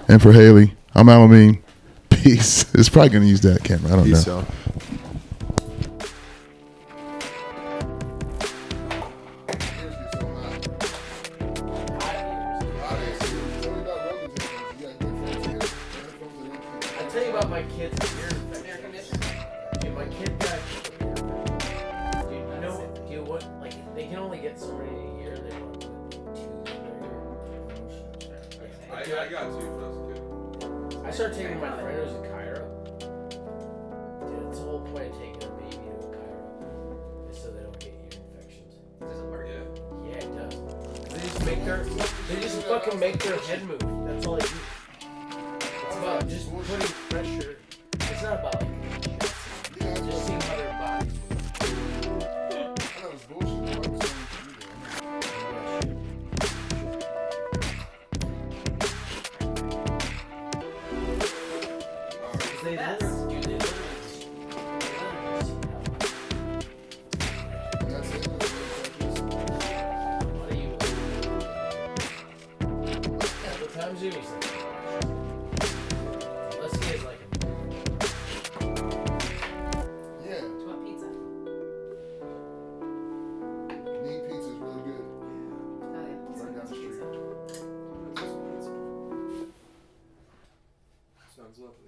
and for Haley, I'm Aloe. Peace. It's probably going to use that camera. I don't Peace know. out. I tell you about my kid's ear infection. Dude, my kid got. Dude, you know what? Dude, what? Like, they can only get so many a year. They want to put 2 in their ear. I got 2 when I was a kid. I started taking my friend who's a chiro. Dude, it's the whole point of taking a baby to a chiro is so they don't get ear infections. Does it work? Yeah, it does. They just fucking make their head move. That's all they do. It's about just putting pressure. It's not about like just seeing how their bodies move. They literally see how. What are you? What time's it?